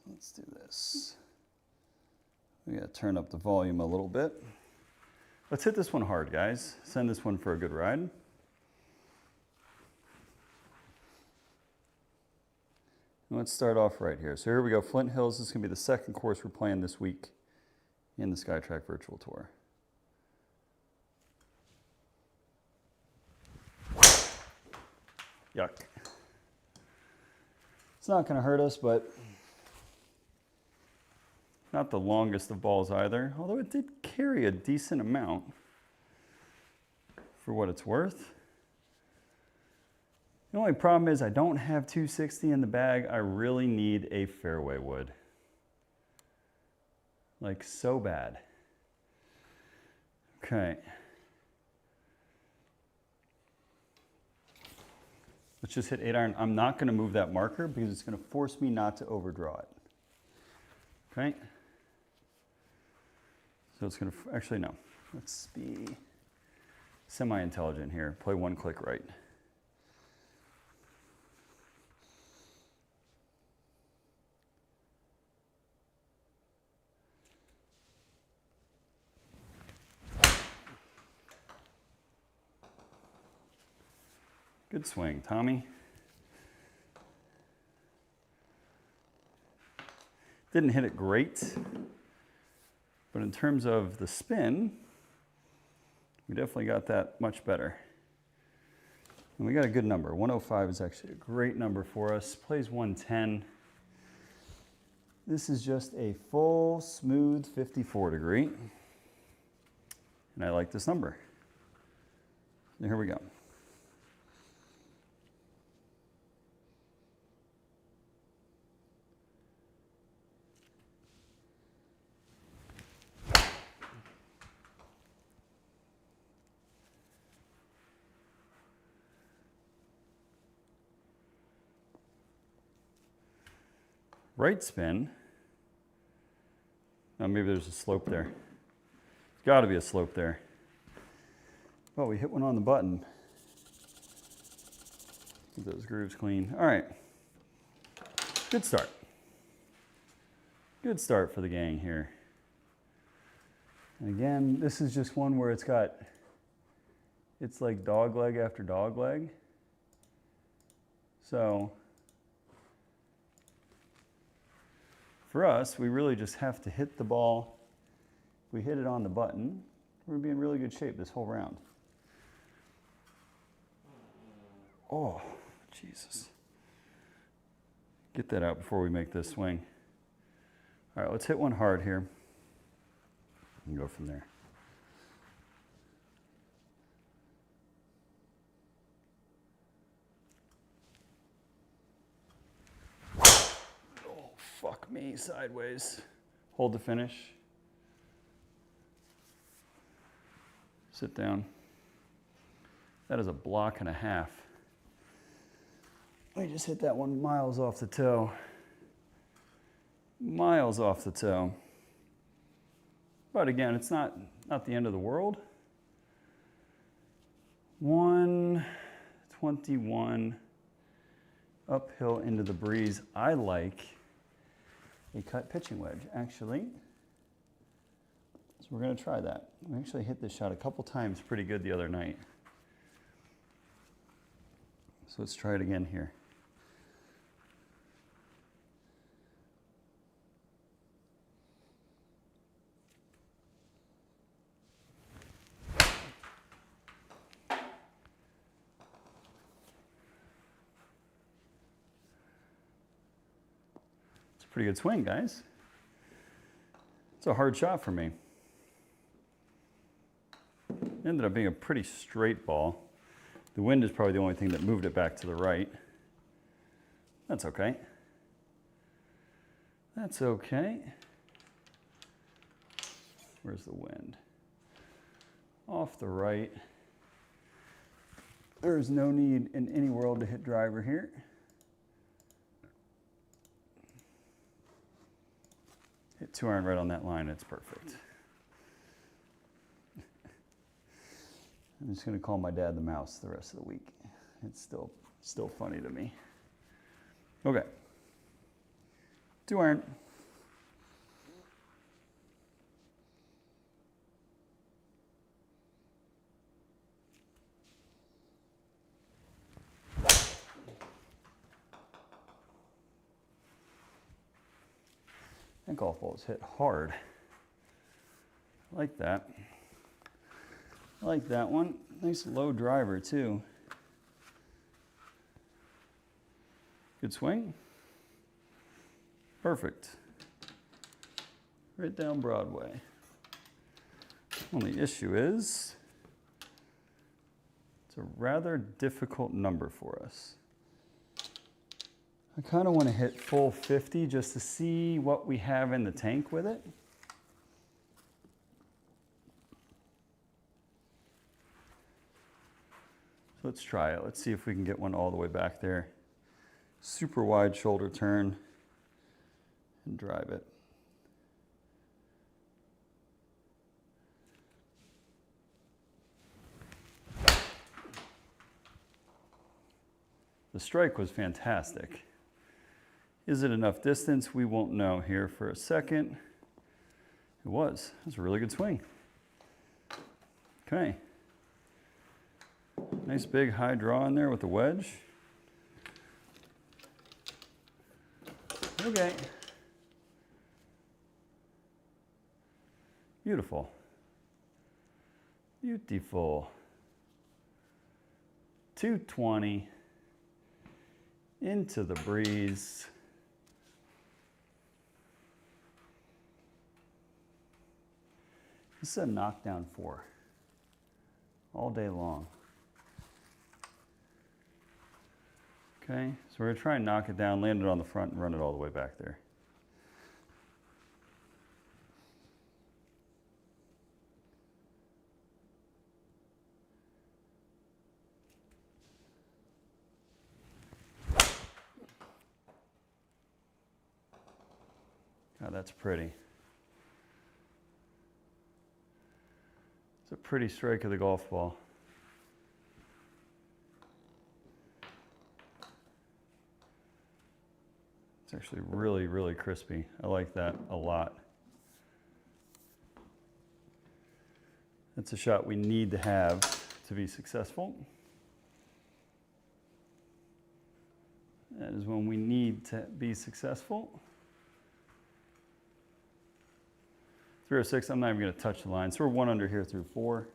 Let's do this. We gotta turn up the volume a little bit. Let's hit this one hard, guys. Send this one for a good ride. Let's start off right here. So here we go, Flint Hills. This is going to be the second course we're playing this week in the SkyTrak Virtual Tour. Yuck. It's not going to hurt us, but not the longest of balls either, although it did carry a decent amount for what it's worth. The only problem is I don't have 260 in the bag. I really need a fairway wood. Like so bad. Okay. Let's just hit 8-iron. I'm not going to move that marker because it's going to force me not to overdraw it. Okay. So it's going to, actually no. Let's be semi-intelligent here. Play one click right. Good swing, Tommy. Didn't hit it great, but in terms of the spin, we definitely got that much better. And we got a good number. 105 is actually a great number for us. Plays 110. This is just a full, smooth 54 degree. And I like this number. So here we go. Right spin. Oh, maybe there's a slope there. There's got to be a slope there. Oh, we hit one on the button. Keep those grooves clean. All right. Good start. Good start for the gang here. And again, this is just one where it's like dog leg after dog leg. So for us, we really just have to hit the ball. If we hit it on the button, we're gonna be in really good shape this whole round. Oh, Jesus. Get that out before we make this swing. All right, let's hit one hard here and go from there. Fuck me, sideways. Hold the finish. Sit down. That is a block and a half. We just hit that one miles off the toe. Miles off the toe. But again, it's not the end of the world. 121 uphill into the breeze. I like a cut pitching wedge, actually. So we're going to try that. We actually hit this shot a couple times pretty good the other night. So let's try it again here. Pretty good swing, guys. It's a hard shot for me. It ended up being a pretty straight ball. The wind is probably the only thing that moved it back to the right. That's okay. That's okay. Where's the wind? Off the right. There is no need in any world to hit driver here. Hit 2-iron right on that line, it's perfect. I'm just gonna call my dad the mouse the rest of the week. It's still funny to me. Okay. 2-iron. That golf ball is hit hard. I like that. I like that one. Nice low driver too. Good swing. Perfect. Right down Broadway. Only issue is, it's a rather difficult number for us. I kind of want to hit full 50 just to see what we have in the tank with it. So let's try it. Let's see if we can get one all the way back there. Super wide shoulder turn and drive it. The strike was fantastic. Is it enough distance? We won't know here for a second. It was. It was a really good swing. Okay. Nice big high draw in there with the wedge. Okay. Beautiful. Beautiful. 220. Into the breeze. This is a knockdown 4. All day long. Okay, so we're gonna try and knock it down, land it on the front, and run it all the way back there. God, that's pretty. It's a pretty strike of the golf ball. It's actually really, really crispy. I like that a lot. That's a shot we need to have to be successful. That is when we need to be successful. 306, I'm not even going to touch the line. So we're 1 under here through 4.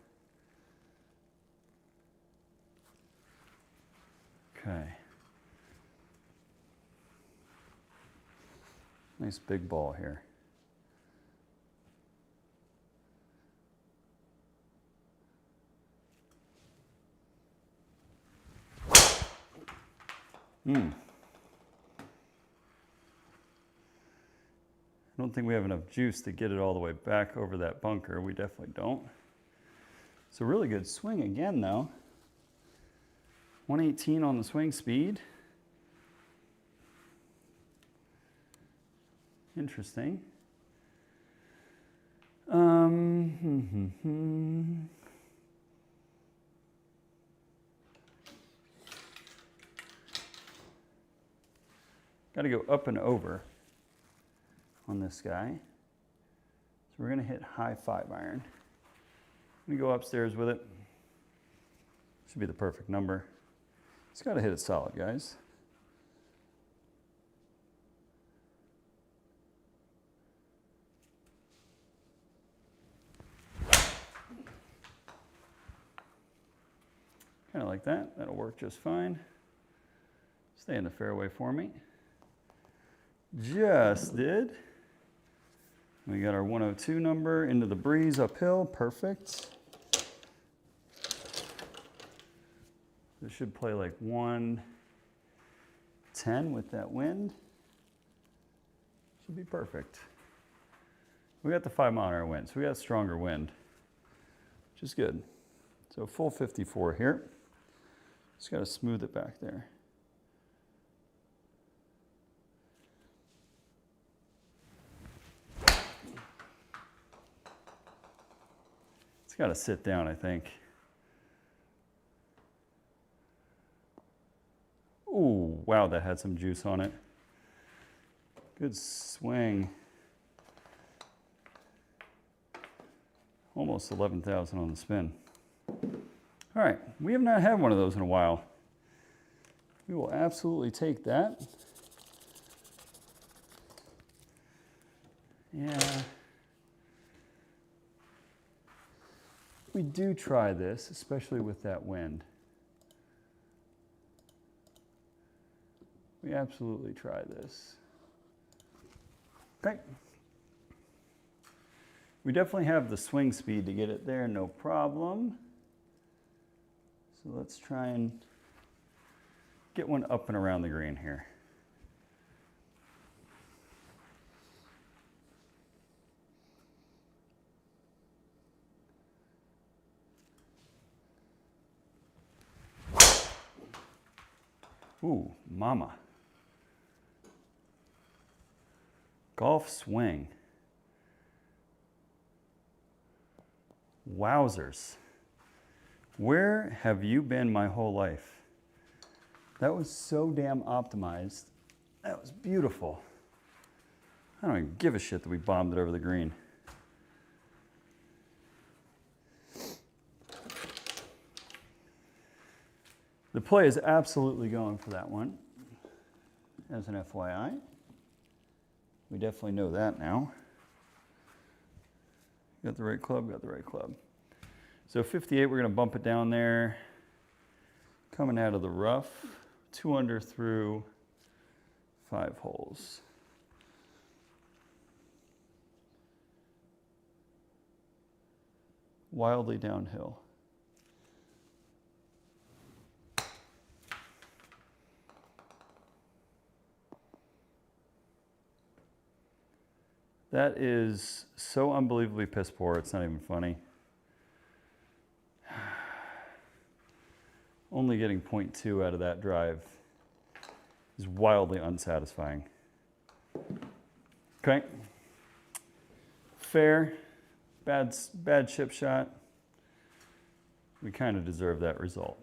Okay. Nice big ball here. I don't think we have enough juice to get it all the way back over that bunker. We definitely don't. It's a really good swing again, though. 118 on the swing speed. Interesting. Got to go up and over on this guy. So we're going to hit high 5-iron. I'm going to go upstairs with it. Should be the perfect number. Just got to hit it solid, guys. Kind of like that. That'll work just fine. Stay in the fairway for me. Just did. We got our 102 number into the breeze uphill. Perfect. This should play like 110 with that wind. Should be perfect. We got the 5-mile-an-hour wind, so we got stronger wind, which is good. So full 54 here. Just got to smooth it back there. It's got to sit down, I think. Ooh, wow, that had some juice on it. Good swing. Almost 11,000 on the spin. All right, we have not had one of those in a while. We will absolutely take that. Yeah. We do try this, especially with that wind. We absolutely try this. Okay. We definitely have the swing speed to get it there, no problem. So let's try and get one up and around the green here. Ooh, mama. Golf swing. Wowzers. Where have you been my whole life? That was so damn optimized. That was beautiful. I don't even give a shit that we bombed it over the green. The play is absolutely going for that one, as an FYI. We definitely know that now. Got the right club, got the right club. So 58, we're gonna bump it down there. Coming out of the rough, 2 under through 5 holes. Wildly downhill. That is so unbelievably piss poor, it's not even funny. Only getting 0.2 out of that drive is wildly unsatisfying. Okay. Fair, bad chip shot. We kind of deserve that result.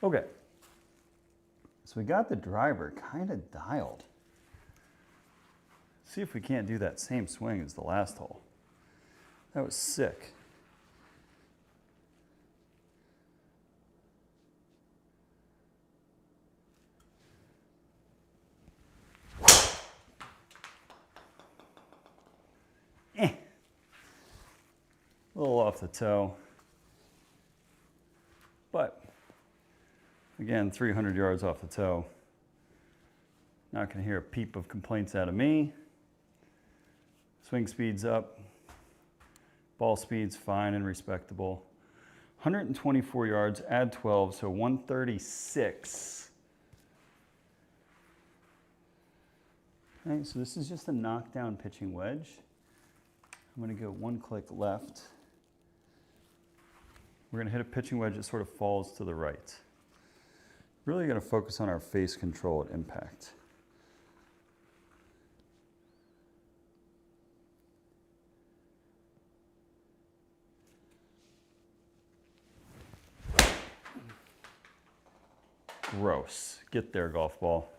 Okay. So we got the driver kind of dialed. See if we can't do that same swing as the last hole. That was sick. A little off the toe. But, again, 300 yards off the toe. Not going to hear a peep of complaints out of me. Swing speed's up. Ball speed's fine and respectable. 124 yards, add 12, so 136. Okay, so this is just a knockdown pitching wedge. I'm going to go 1 click left. We're going to hit a pitching wedge that sort of falls to the right. Really going to focus on our face control at impact. Gross. Get there, golf ball.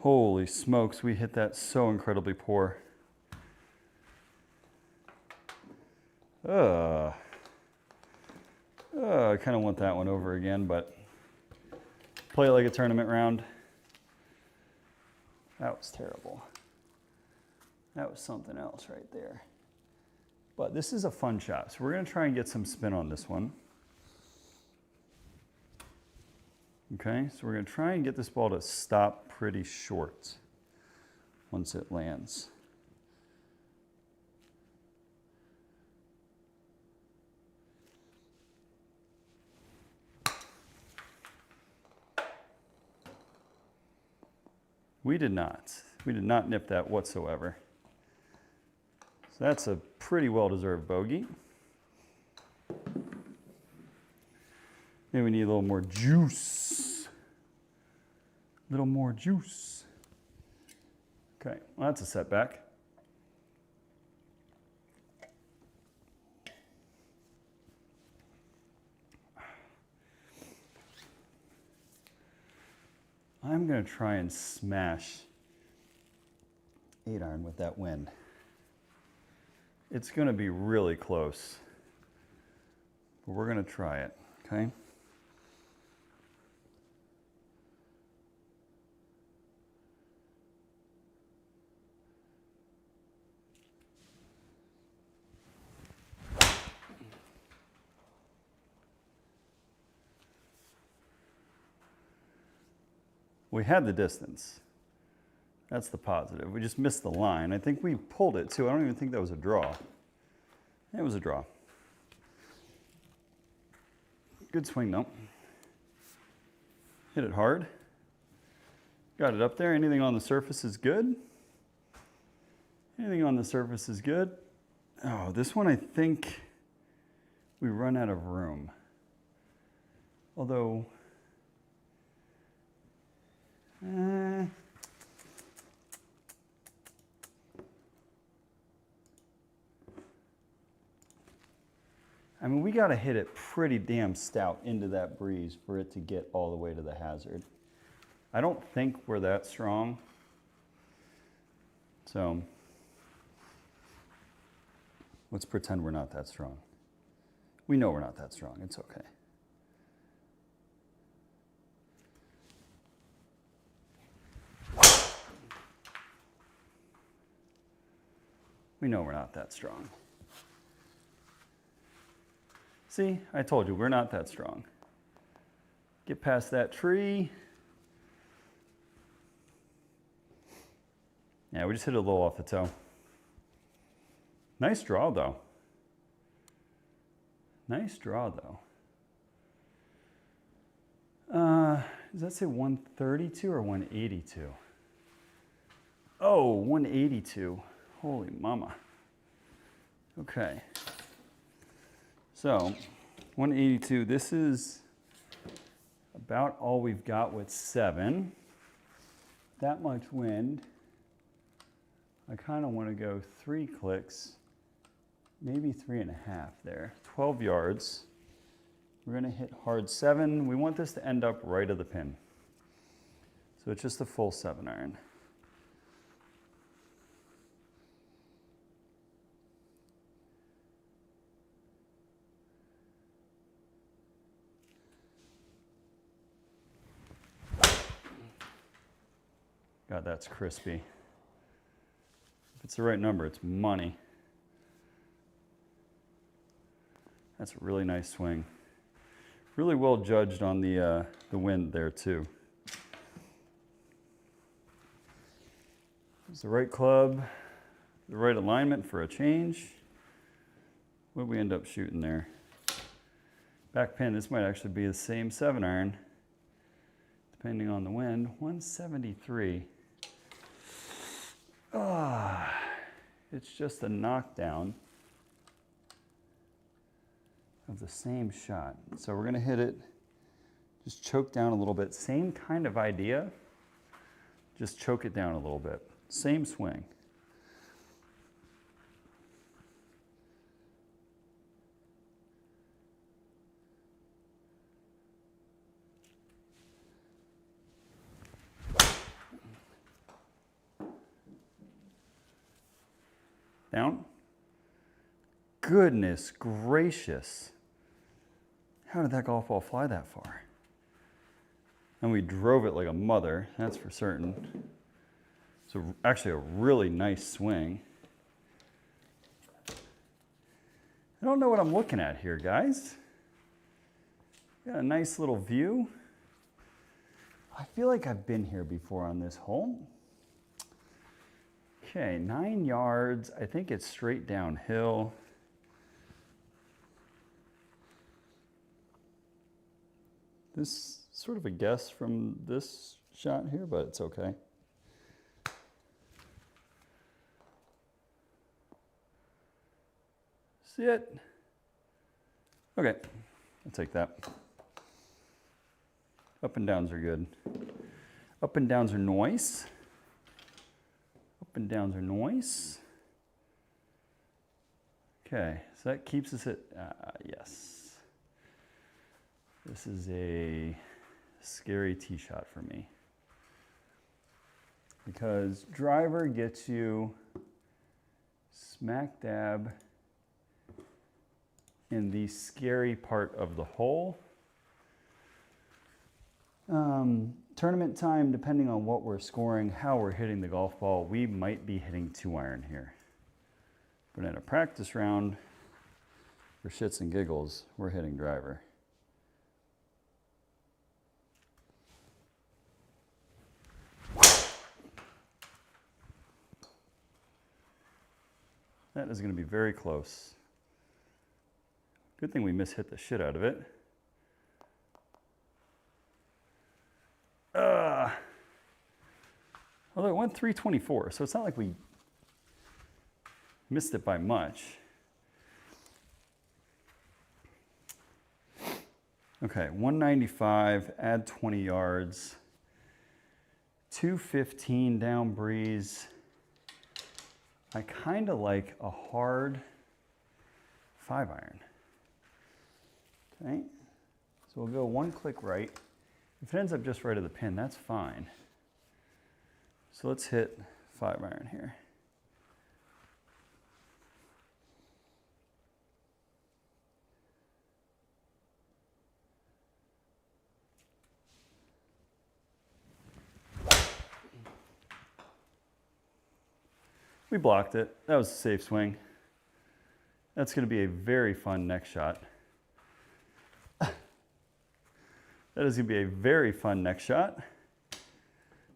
Holy smokes, we hit that so incredibly poor. I kind of want that one over again, but play it like a tournament round. That was terrible. That was something else right there. But this is a fun shot, so we're going to try and get some spin on this one. Okay, so we're going to try and get this ball to stop pretty short once it lands. We did not nip that whatsoever. So that's a pretty well-deserved bogey. Maybe we need a little more juice. A little more juice. Okay, well, that's a setback. I'm going to try and smash 8-iron with that wind. It's going to be really close, but we're going to try it, okay? We had the distance. That's the positive. We just missed the line. I think we pulled it too. I don't even think that was a draw. It was a draw. Good swing though. Hit it hard. Got it up there. Anything on the surface is good. Anything on the surface is good. Oh, this one I think we run out of room. Although, I mean, we got to hit it pretty damn stout into that breeze for it to get all the way to the hazard. I don't think we're that strong. So let's pretend we're not that strong. We know we're not that strong. It's okay. We know we're not that strong. See, I told you, we're not that strong. Get past that tree. Yeah, we just hit it a little off the toe. Nice draw, though. Nice draw, though. Does that say 132 or 182? Oh, 182. Holy mama. Okay. So, 182, this is about all we've got with 7. That much wind. I kind of want to go 3 clicks, maybe 3.5 there. 12 yards. We're going to hit hard 7. We want this to end up right of the pin. So it's just a full 7-iron. God, that's crispy. If it's the right number, it's money. That's a really nice swing. Really well judged on the wind there too. It's the right club, the right alignment for a change. What did we end up shooting there? Back pin, this might actually be the same 7-iron, depending on the wind. 173. It's just a knockdown of the same shot. So we're gonna hit it, just choke down a little bit. Same kind of idea, just choke it down a little bit. Same swing. Down. Goodness gracious. How did that golf ball fly that far? And we drove it like a mother, that's for certain. So actually a really nice swing. I don't know what I'm looking at here, guys. Got a nice little view. I feel like I've been here before on this hole. Okay, 9 yards. I think it's straight downhill. This sort of a guess from this shot here, but it's okay. See it? Okay, I'll take that. Up and downs are good. Up and downs are nice. Up and downs are nice. Okay, so that keeps us at, yes. This is a scary tee shot for me. Because driver gets you smack dab in the scary part of the hole. Tournament time, depending on what we're scoring, how we're hitting the golf ball, we might be hitting 2-iron here. But in a practice round, for shits and giggles, we're hitting driver. That is going to be very close. Good thing we mishit the shit out of it. Although it went 324, so it's not like we missed it by much. Okay, 195, add 20 yards. 215 down breeze. I kind of like a hard 5-iron. Okay, so we'll go one click right. If it ends up just right of the pin, that's fine. So let's hit 5-iron here. We blocked it. That was a safe swing. That's going to be a very fun next shot. That is going to be a very fun next shot.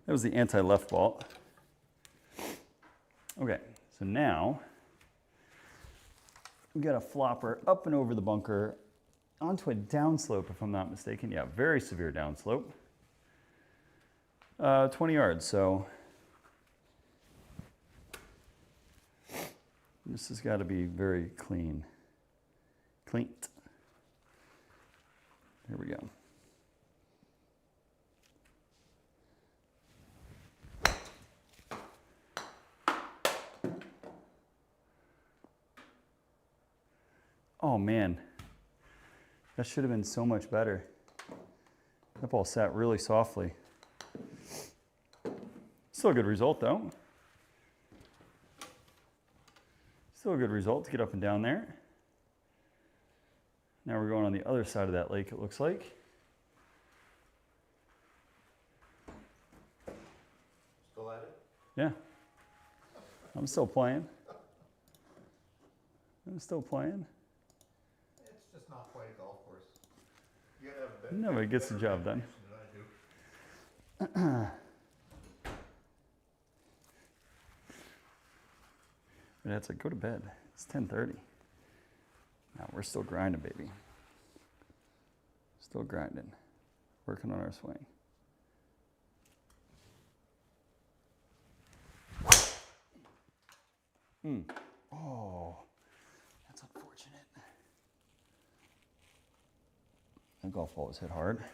That was the anti-left ball. Okay, so now we got a flopper up and over the bunker onto a downslope, if I'm not mistaken. Yeah, very severe downslope. 20 yards, so this has got to be very clean. Cleaned. Here we go. Oh man, that should have been so much better. That ball sat really softly. Still a good result though. Still a good result to get up and down there. Now we're going on the other side of that lake, it looks like. Still at it? Yeah. I'm still playing. I'm still playing. It's just not quite a golf course. You gotta have a better. No, but it gets the job done. Than I do. But that's like, go to bed. It's 10:30. Now we're still grinding, baby. Still grinding. Working on our swing. Oh, that's unfortunate. The golf ball was hit hard.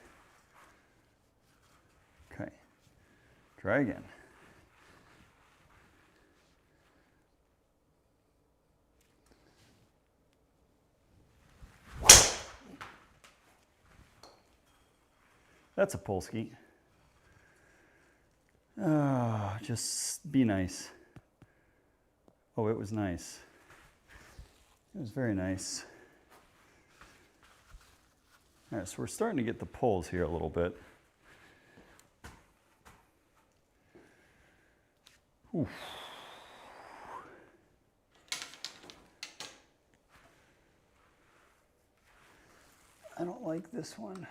Okay, try again. That's a Polsky. Just be nice. Oh, it was nice. It was very nice. All right, so we're starting to get the pulls here a little bit. Oof. I don't like this one.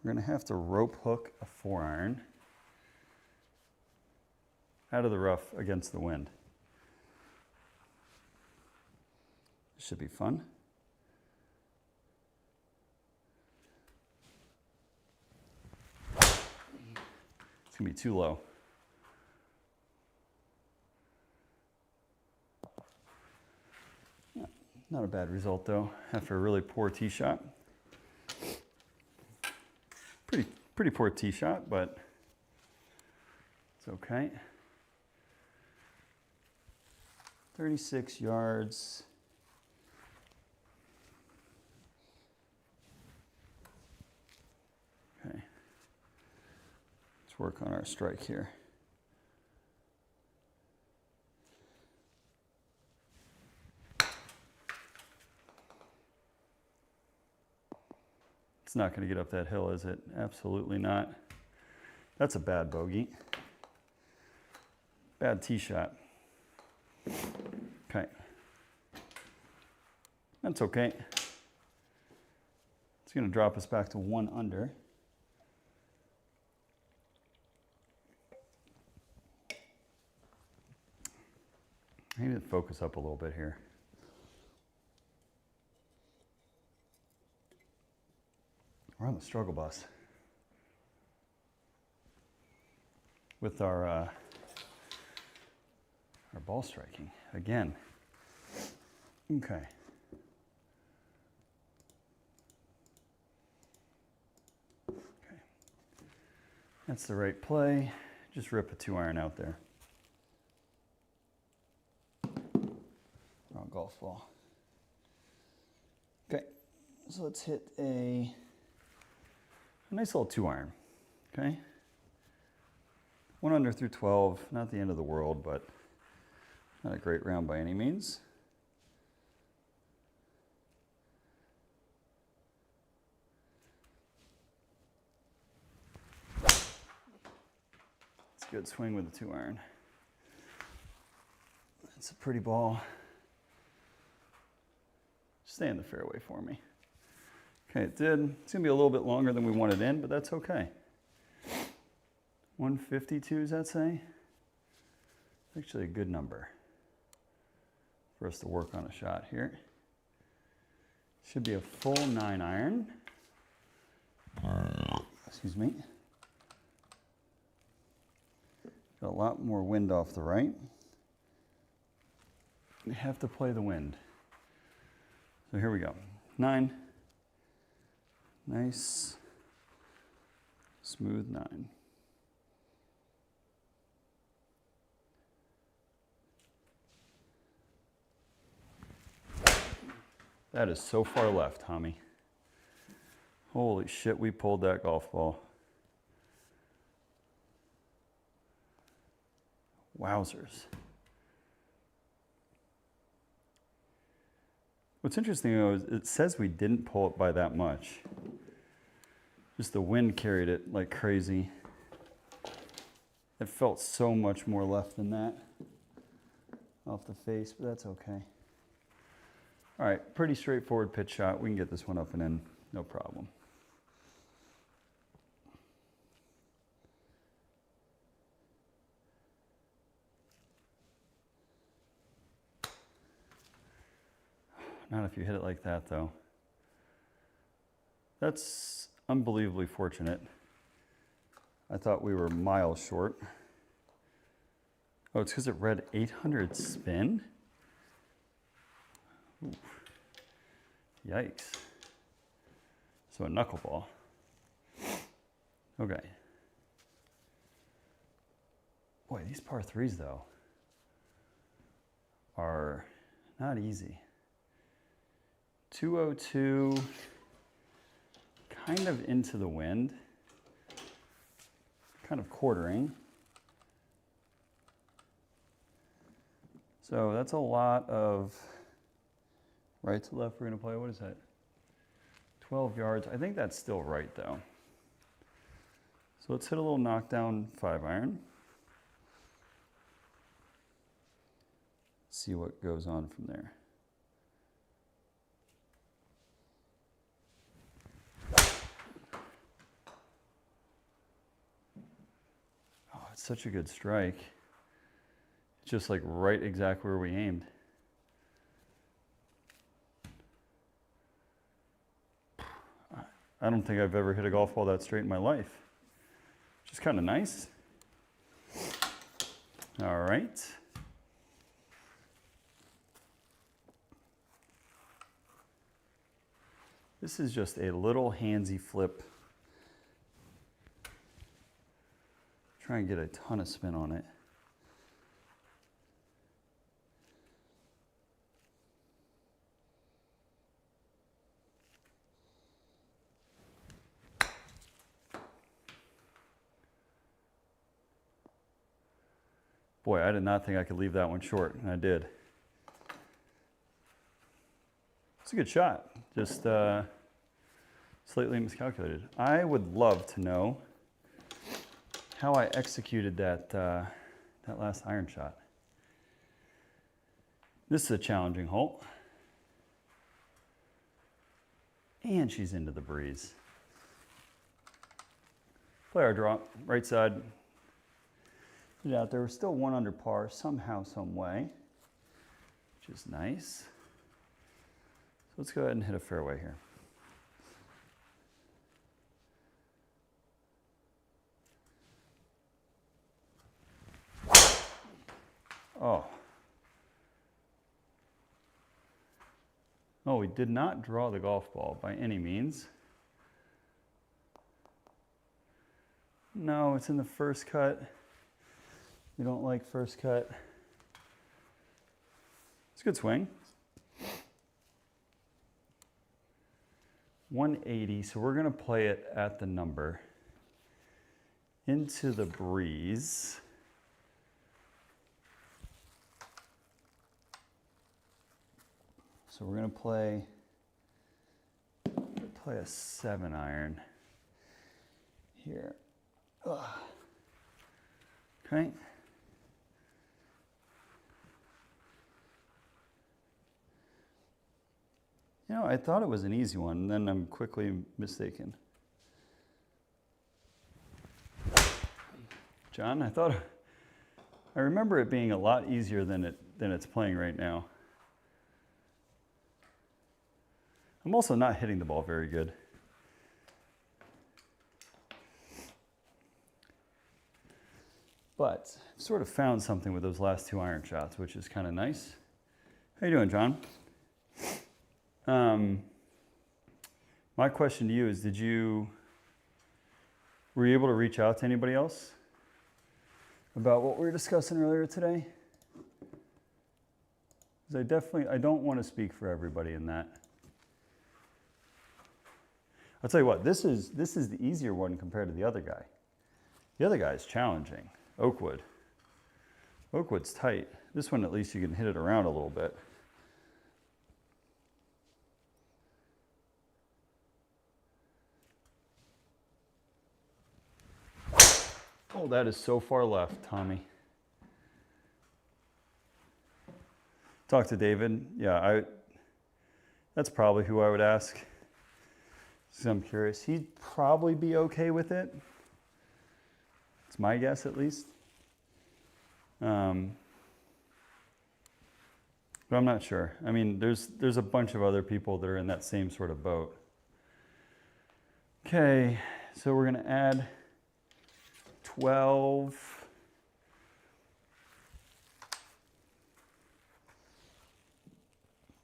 We're gonna have to rope hook a 4-iron out of the rough against the wind. This should be fun. It's gonna be too low. Not a bad result though, after a really poor tee shot. Pretty poor tee shot, but it's okay. 36 yards. Okay. Let's work on our strike here. It's not going to get up that hill, is it? Absolutely not. That's a bad bogey. Bad tee shot. Okay. That's okay. It's going to drop us back to 1 under. Maybe focus up a little bit here. We're on the struggle bus with our ball striking again. Okay. That's the right play. Just rip a 2-iron out there. Wrong golf ball. Okay, so let's hit a nice little 2-iron. Okay. 1 under through 12, not the end of the world, but not a great round by any means. Good swing with the 2-iron. It's a pretty ball. Stay in the fairway for me. Okay, it did. It's gonna be a little bit longer than we wanted in, but that's okay. 152, does that say? Actually a good number for us to work on a shot here. Should be a full 9-iron. Excuse me. Got a lot more wind off the right. We have to play the wind. So here we go. 9. Nice, smooth 9. That is so far left, Tommy. Holy shit, we pulled that golf ball. Wowzers. What's interesting though is it says we didn't pull it by that much. Just the wind carried it like crazy. It felt so much more left than that off the face, but that's okay. All right, pretty straightforward pitch shot. We can get this one up and in, no problem. Not if you hit it like that, though. That's unbelievably fortunate. I thought we were miles short. Oh, it's because it read 800 spin? Ooh. Yikes. So a knuckleball. Okay. Boy, these par threes, though, are not easy. 202, kind of into the wind, kind of quartering. So that's a lot of right to left we're gonna play. What is that? 12 yards. I think that's still right though. So let's hit a little knockdown 5-iron. See what goes on from there. It's such a good strike. It's just like right exactly where we aimed. I don't think I've ever hit a golf ball that straight in my life. Which is kind of nice. All right. This is just a little handsy flip. Try and get a ton of spin on it. Boy, I did not think I could leave that one short, and I did. It's a good shot, just slightly miscalculated. I would love to know how I executed that last iron shot. This is a challenging hole. And she's into the breeze. Play our drop, right side. Get it out there. We're still 1 under par somehow, some way. which is nice. So let's go ahead and hit a fairway here. Oh. Oh, we did not draw the golf ball by any means. No, it's in the first cut. We don't like first cut. It's a good swing. 180, so we're gonna play it at the number. Into the breeze. So we're gonna play a 7-iron here. Ugh. Okay. You know, I thought it was an easy one, and then I'm quickly mistaken. John, I remember it being a lot easier than it's playing right now. I'm also not hitting the ball very good. But I've sort of found something with those last 2 iron shots, which is kind of nice. How you doing, John? My question to you is, were you able to reach out to anybody else about what we were discussing earlier today? Because I don't want to speak for everybody in that. I'll tell you what, this is the easier one compared to the other guy. The other guy is challenging. Oakwood. Oakwood's tight. This one, at least you can hit it around a little bit. Oh, that is so far left, Tommy. Talk to David. Yeah, that's probably who I would ask. So I'm curious. He'd probably be okay with it. It's my guess, at least. But I'm not sure. I mean, there's a bunch of other people that are in that same sort of boat. Okay, so we're gonna add 12.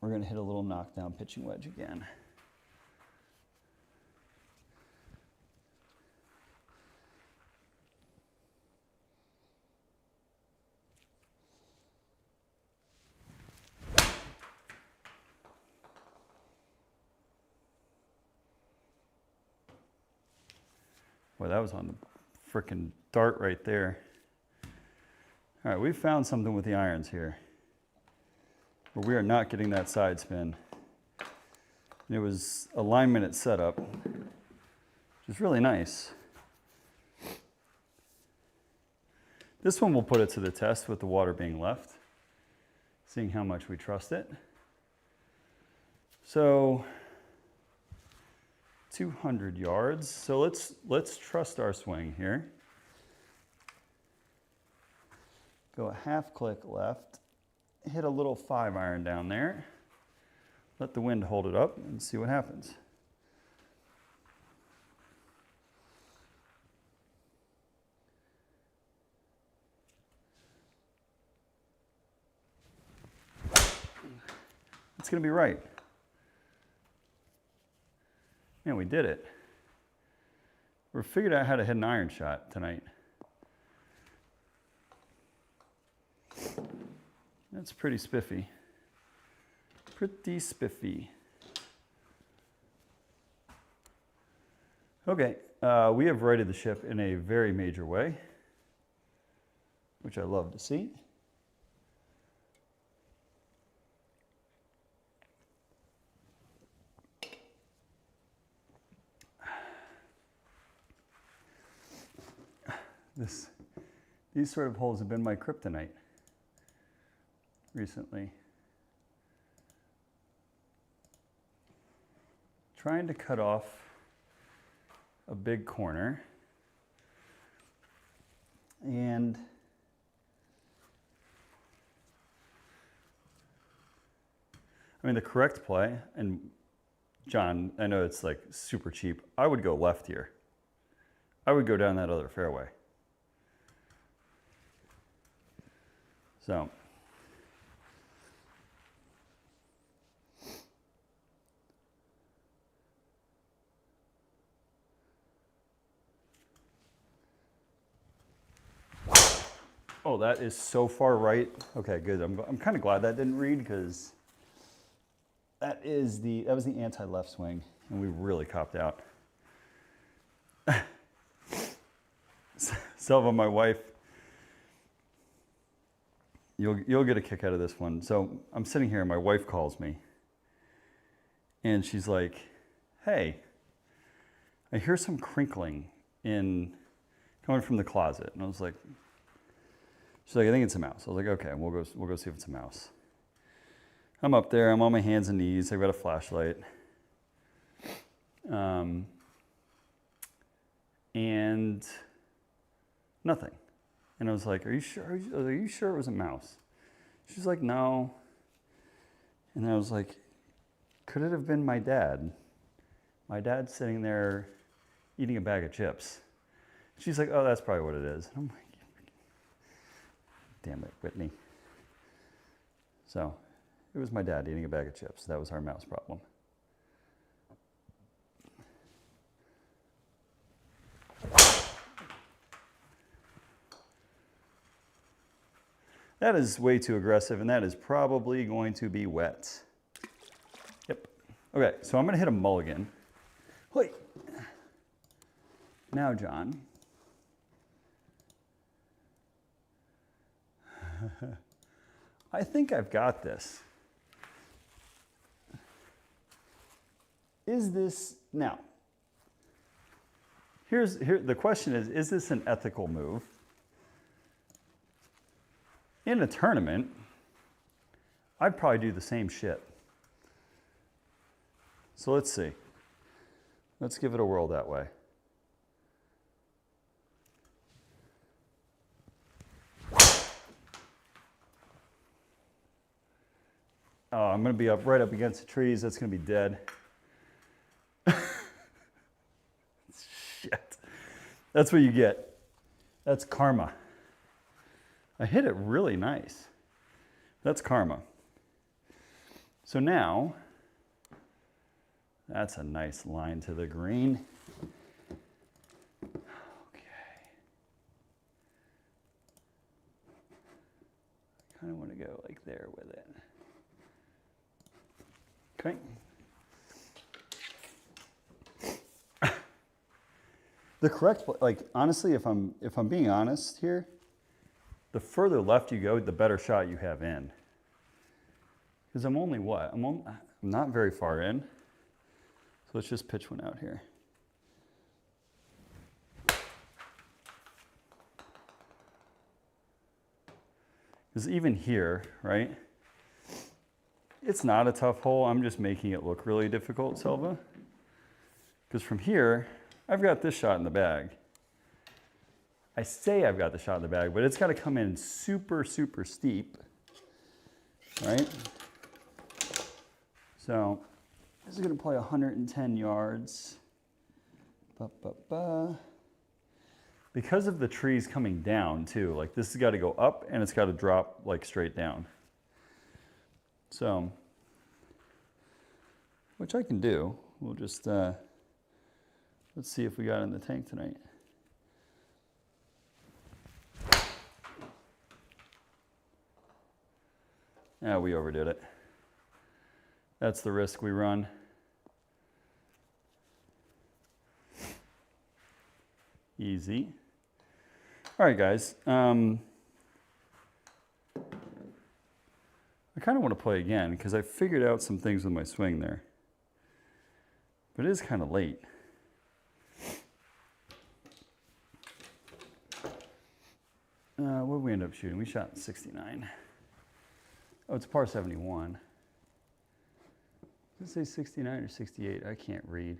We're gonna hit a little knockdown pitching wedge again. Boy, that was on the frickin' dart right there. All right, we've found something with the irons here. But we are not getting that side spin. And it was alignment at setup, which is really nice. This one we'll put it to the test with the water being left, seeing how much we trust it. So 200 yards. So let's trust our swing here. Go a half click left, hit a little 5-iron down there, let the wind hold it up and see what happens. It's gonna be right. Man, we did it. We figured out how to hit an iron shot tonight. That's pretty spiffy. Pretty spiffy. Okay, we have righted the ship in a very major way, which I love to see. These sort of holes have been my kryptonite recently. Trying to cut off a big corner and I mean, the correct play, and John, I know it's like super cheap. I would go left here. I would go down that other fairway. So. Oh, that is so far right. Okay, good. I'm kind of glad that didn't read because that was the anti-left swing, and we really copped out. Selva, my wife, you'll get a kick out of this one. So I'm sitting here, and my wife calls me, and she's like, "Hey, I hear some crinkling coming from the closet," and I was like. She's like, I think it's a mouse. I was like, okay, we'll go see if it's a mouse. I'm up there, I'm on my hands and knees, I've got a flashlight. And nothing. And I was like, are you sure? I was like, are you sure it was a mouse? She's like, no. And I was like, could it have been my dad? My dad's sitting there eating a bag of chips. She's like, oh, that's probably what it is. And I'm like, damn it, Whitney. So it was my dad eating a bag of chips. That was our mouse problem. That is way too aggressive, and that is probably going to be wet. Yep. Okay, so I'm going to hit a mulligan. Wait. Now, John. I think I've got this. Is this, now, the question is this an ethical move? In a tournament, I'd probably do the same shit. So let's see. Let's give it a whirl that way. Oh, I'm going to be right up against the trees. That's going to be dead. Shit. That's what you get. That's karma. I hit it really nice. That's karma. So now, that's a nice line to the green. Okay. I kind of want to go like there with it. Okay. The correct, like honestly, if I'm being honest here, the further left you go, the better shot you have in. Because I'm only what? I'm not very far in. So let's just pitch one out here. Because even here, right? It's not a tough hole. I'm just making it look really difficult, Selva. Because from here, I've got this shot in the bag. I say I've got the shot in the bag, but it's got to come in super, super steep, right? So this is going to play 110 yards. Because of the trees coming down too, like this has got to go up and it's got to drop like straight down. So, which I can do. We'll just, let's see if we got it in the tank tonight. Yeah, we overdid it. That's the risk we run. Easy. All right, guys. I kind of want to play again because I figured out some things with my swing there. But it is kind of late. What did we end up shooting? We shot 69. Oh, it's par 71. Does it say 69 or 68? I can't read.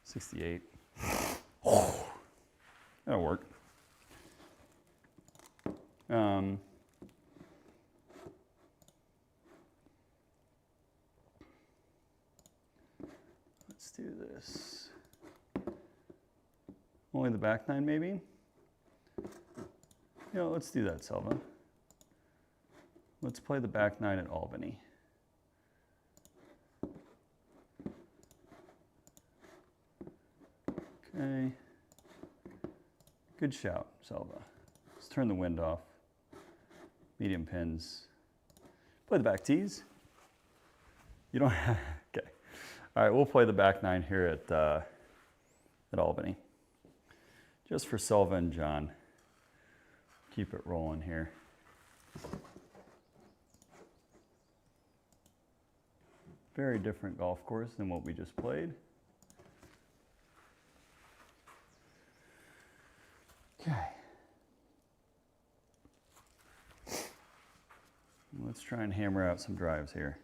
68. That'll work. Only the back nine, maybe? You know, let's do that, Selva. Let's play the back nine at Albany. Okay. Good shout, Selva. Let's turn the wind off. Medium pins. Play the back tees. You don't have, okay. All right, we'll play the back nine here at Albany. Just for Selva and John. Keep it rolling here. Very different golf course than what we just played. Okay. Let's try and hammer out some drives here.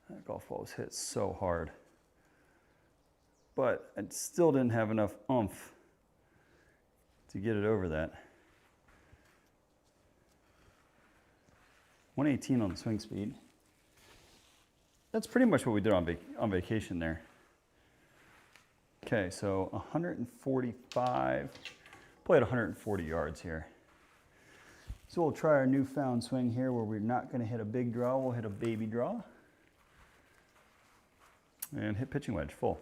That golf ball was hit so hard. But I still didn't have enough oomph to get it over that. 118 on the swing speed. That's pretty much what we did on vacation there. Okay, so 145, played 140 yards here. So we'll try our newfound swing here where we're not going to hit a big draw, we'll hit a baby draw. And hit pitching wedge full.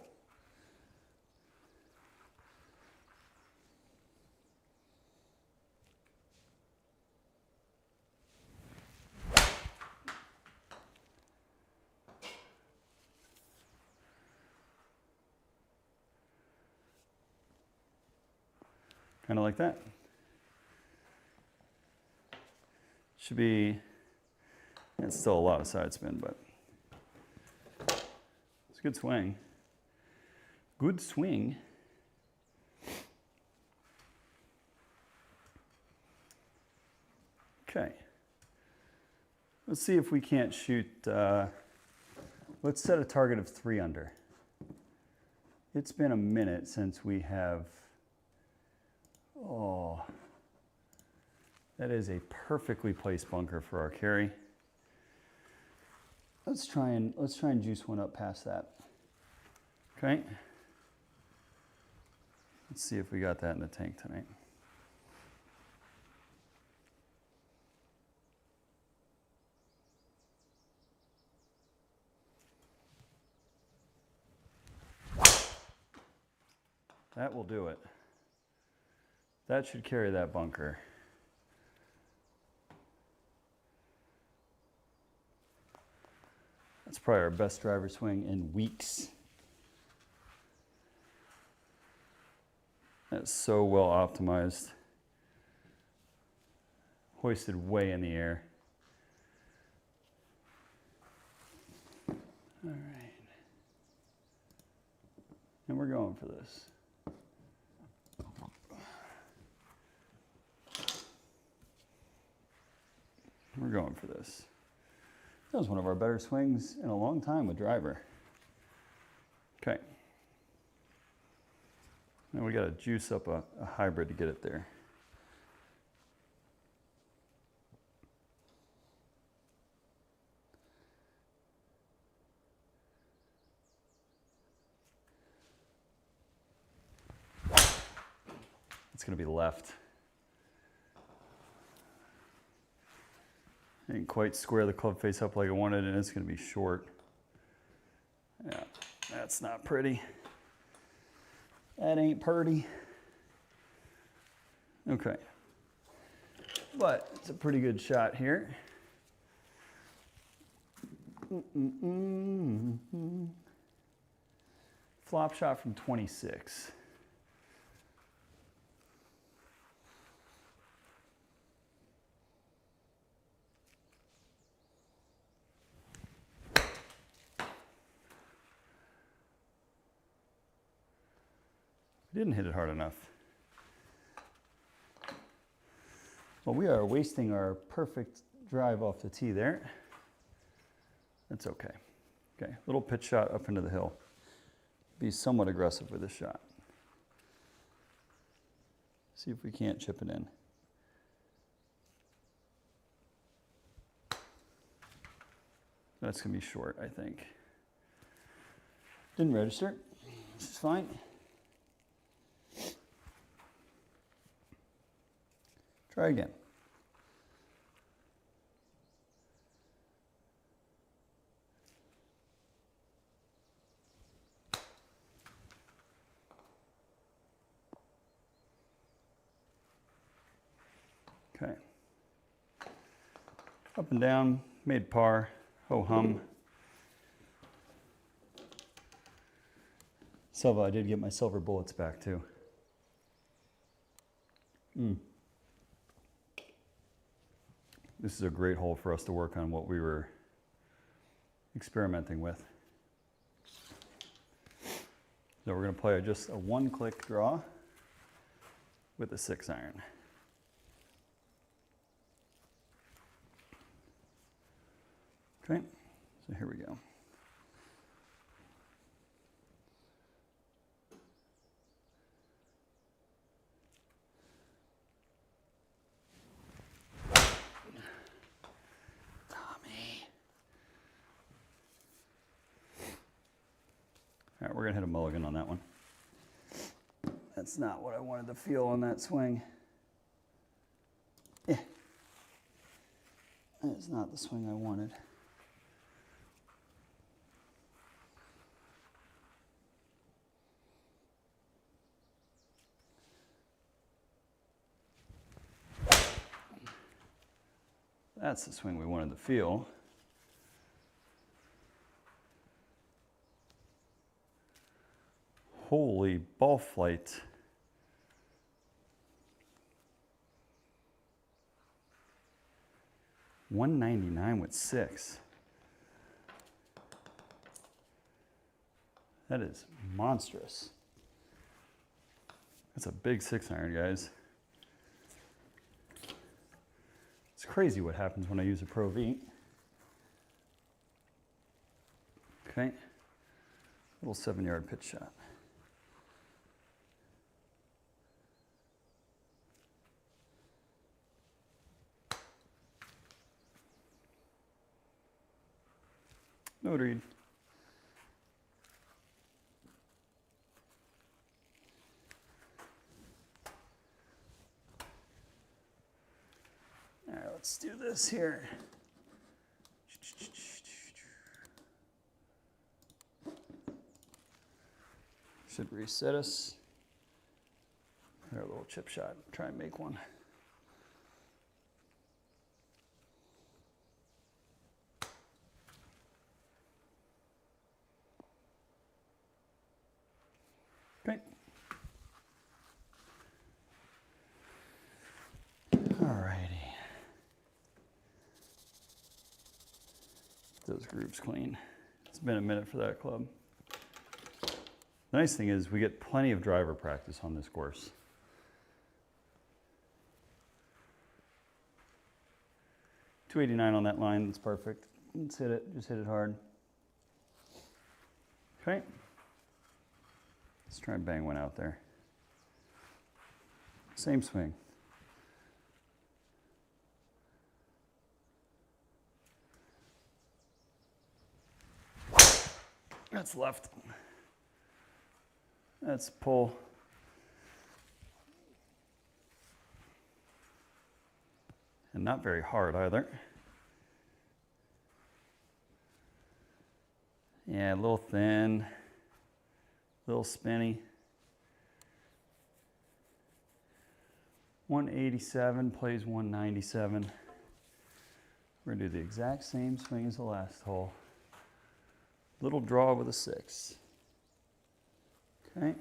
Kind of like that. Should be, it's still a lot of side spin, but it's a good swing. Good swing. Okay. Let's see if we can't shoot, let's set a target of 3 under. It's been a minute since we have, oh, that is a perfectly placed bunker for our carry. Let's try and juice one up past that. Okay. Let's see if we got that in the tank tonight. That will do it. That should carry that bunker. That's probably our best driver swing in weeks. That's so well optimized. Hoisted way in the air. All right. And we're going for this. We're going for this. That was one of our better swings in a long time with driver. Okay. Now we got to juice up a hybrid to get it there. It's going to be left. I didn't quite square the club face up like I wanted, and it's going to be short. Yeah, that's not pretty. That ain't purty. Okay. But it's a pretty good shot here. Flop shot from 26. Didn't hit it hard enough. Well, we are wasting our perfect drive off the tee there. That's okay. Okay, little pitch shot up into the hill. Be somewhat aggressive with this shot. See if we can't chip it in. That's gonna be short, I think. Didn't register. This is fine. Try again. Okay. Up and down, made par, ho hum. Silva, I did get my silver bullets back too. This is a great hole for us to work on what we were experimenting with. So we're going to play just a one-click draw with a 6-iron. Okay, so here we go. All right, we're gonna hit a mulligan on that one. That's not what I wanted to feel on that swing. Yeah. That is not the swing I wanted. That's the swing we wanted to feel. Holy ball flight. $199 with 6. That is monstrous. That's a big 6-iron, guys. It's crazy what happens when I use a Pro V. Okay, little 7-yard pitch shot. No read. All right, let's do this here. Should reset us. Our little chip shot. Try and make one. Okay. Alrighty. Those grooves clean. It's been a minute for that club. The nice thing is we get plenty of driver practice on this course. .289 on that line, that's perfect. Let's hit it, just hit it hard. Okay. Let's try and bang one out there. Same swing. That's left. That's pull. And not very hard either. Yeah, a little thin. Little spinny. 187 plays 197. We're gonna do the exact same swing as the last hole. Little draw with a 6. Okay.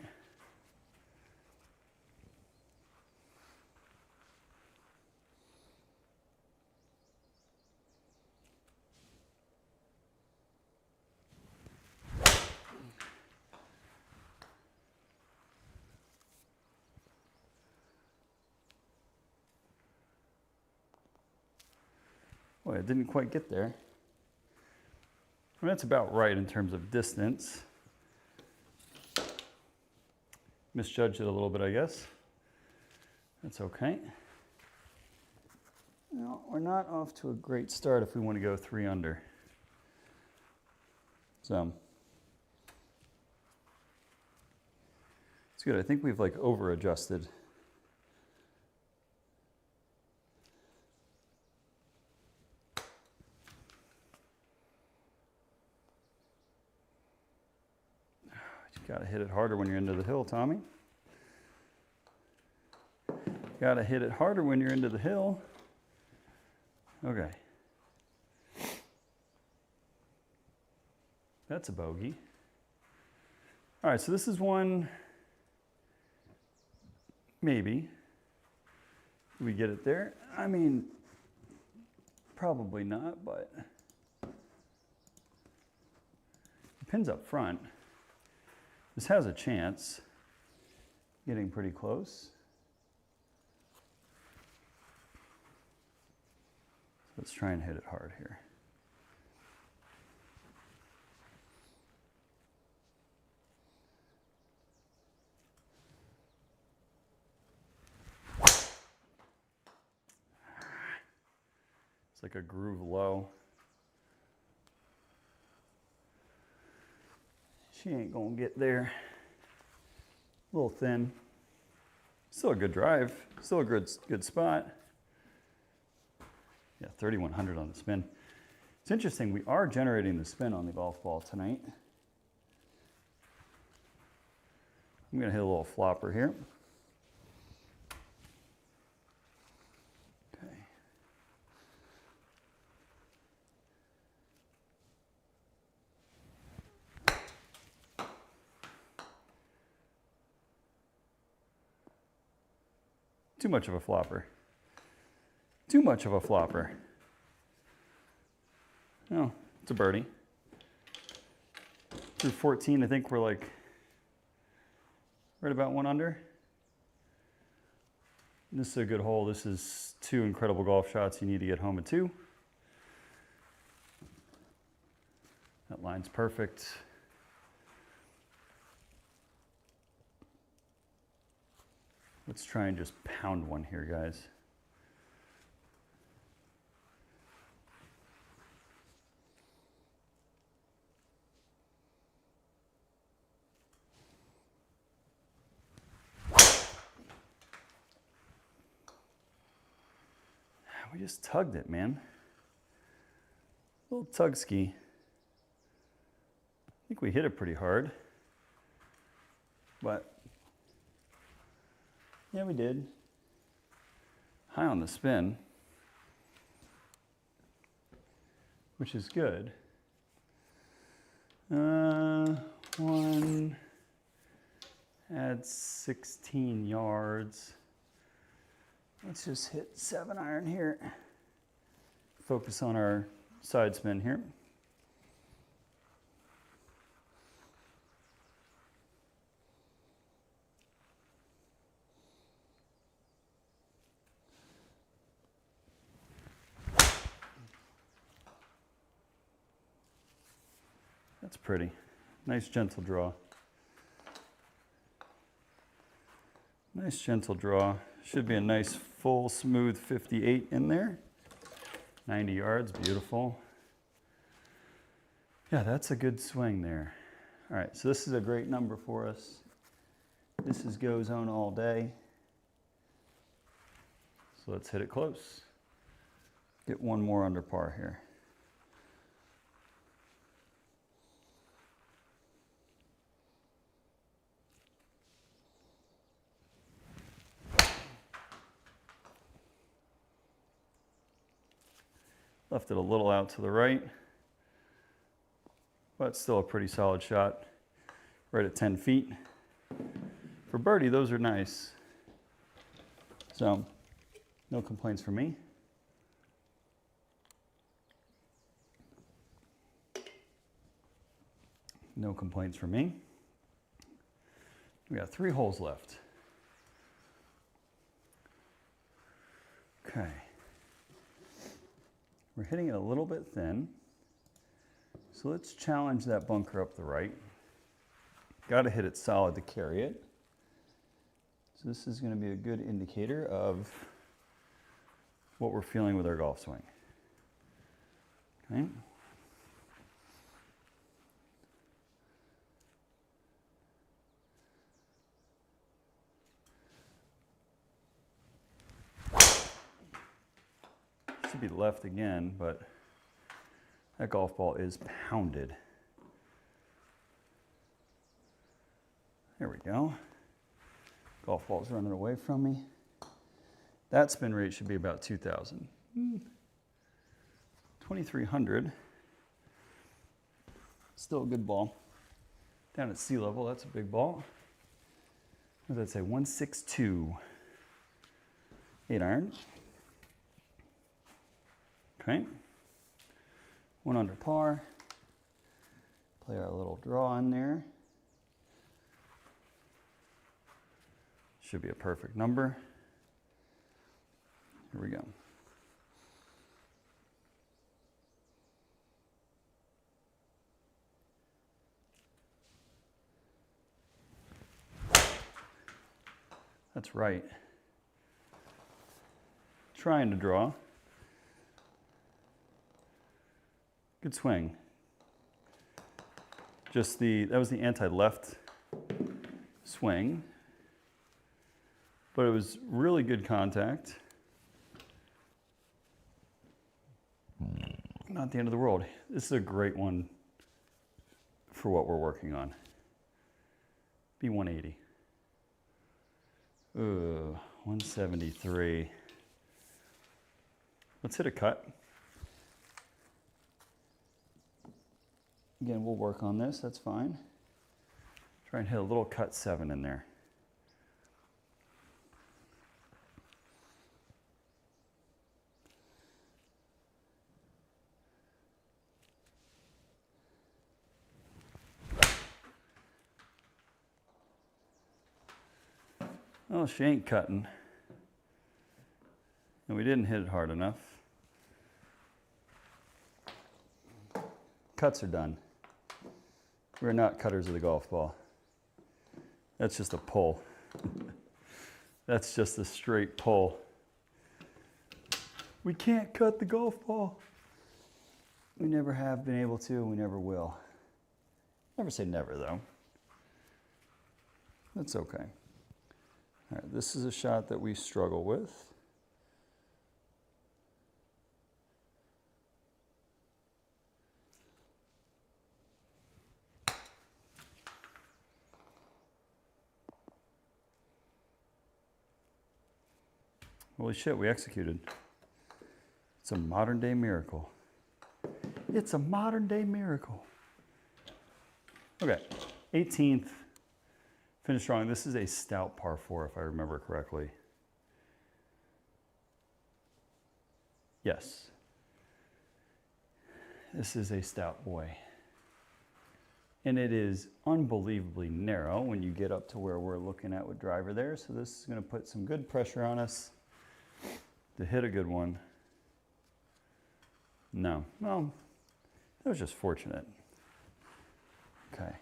Boy, it didn't quite get there. I mean, that's about right in terms of distance. Misjudged it a little bit, I guess. That's okay. No, we're not off to a great start if we want to go 3 under. So it's good. I think we've like over adjusted. You gotta hit it harder when you're into the hill, Tommy. Gotta hit it harder when you're into the hill. Okay. That's a bogey. All right, so this is one, maybe. Do we get it there? I mean, probably not, but the pin's up front. This has a chance. Getting pretty close. Let's try and hit it hard here. It's like a groove low. She ain't gonna get there. A little thin. Still a good drive. Still a good spot. Yeah, 3,100 on the spin. It's interesting, we are generating the spin on the golf ball tonight. I'm gonna hit a little flopper here. Okay. Too much of a flopper. Too much of a flopper. Oh, it's a birdie. Through 14, I think we're like right about 1 under. This is a good hole. This is 2 incredible golf shots. You need to get home at 2. That line's perfect. Let's try and just pound one here, guys. We just tugged it, man. A little tug ski. I think we hit it pretty hard. But yeah, we did. High on the spin, which is good. One, add 16 yards. Let's just hit 7-iron here. Focus on our side spin here. That's pretty. Nice gentle draw. Nice gentle draw. Should be a nice full smooth 58 in there. 90 yards, beautiful. Yeah, that's a good swing there. All right, so this is a great number for us. This is go zone all day. So let's hit it close. Get one more under par here. Left it a little out to the right, but still a pretty solid shot, right at 10 feet. For birdie, those are nice. So, no complaints from me. No complaints from me. We got 3 holes left. Okay. We're hitting it a little bit thin. So let's challenge that bunker up the right. Got to hit it solid to carry it. So this is going to be a good indicator of what we're feeling with our golf swing. Okay. Should be left again, but that golf ball is pounded. There we go. Golf ball's running away from me. That spin rate should be about 2,000. 2,300. Still a good ball. Down at sea level, that's a big ball. What does that say? 162. 8 iron. Okay. 1 under par. Play our little draw in there. Should be a perfect number. Here we go. That's right. Trying to draw. Good swing. Just that was the anti-left swing, but it was really good contact. Not the end of the world. This is a great one for what we're working on. B180. Ooh, 173. Let's hit a cut. Again, we'll work on this, that's fine. Try and hit a little cut 7 in there. Oh, she ain't cutting. And we didn't hit it hard enough. Cuts are done. We're not cutters of the golf ball. That's just a pull. That's just a straight pull. We can't cut the golf ball. We never have been able to, and we never will. Never say never, though. That's okay. All right, this is a shot that we struggle with. Holy shit, we executed. It's a modern day miracle. It's a modern day miracle. Okay, 18th. Finish strong. This is a stout par 4, if I remember correctly. Yes. This is a stout boy. And it is unbelievably narrow when you get up to where we're looking at with driver there. So this is going to put some good pressure on us to hit a good one. No. Well, that was just fortunate. Okay.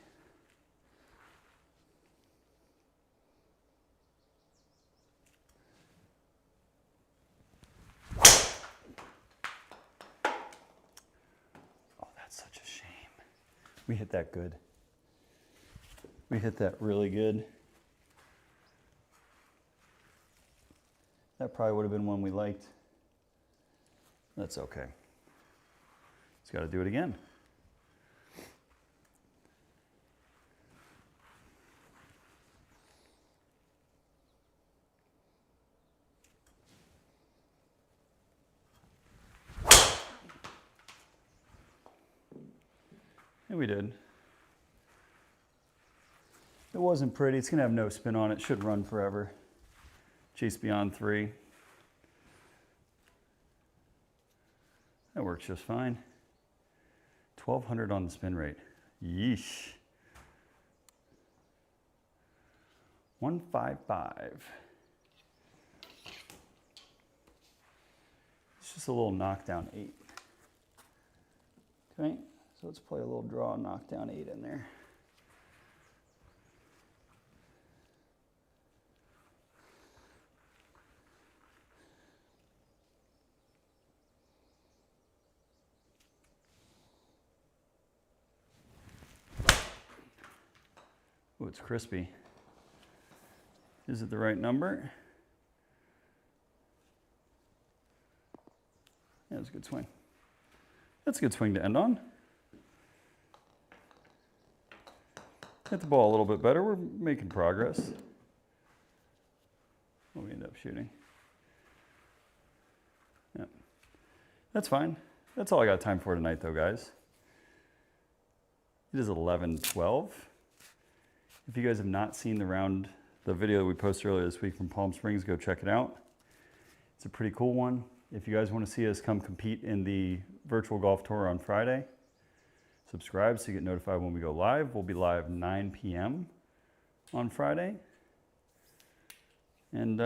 We hit that good. We hit that really good. That probably would have been one we liked. That's okay. Just got to do it again. And we did. It wasn't pretty. It's going to have no spin on it. Should run forever. Chase beyond 3. That works just fine. 1,200 on the spin rate. Yeesh. 155. It's just a little knockdown 8. Okay. So let's play a little draw and knock down 8 in there. Oh, it's crispy. Is it the right number? Yeah, that's a good swing. That's a good swing to end on. Hit the ball a little bit better. We're making progress. What we end up shooting. Yeah, that's fine. That's all I got time for tonight, though, guys. It is 11:12. If you guys have not seen the video that we posted earlier this week from Palm Springs, go check it out. It's a pretty cool one. If you guys want to see us come compete in the virtual golf tour on Friday, subscribe so you get notified when we go live. We'll be live 9 p.m. on Friday. And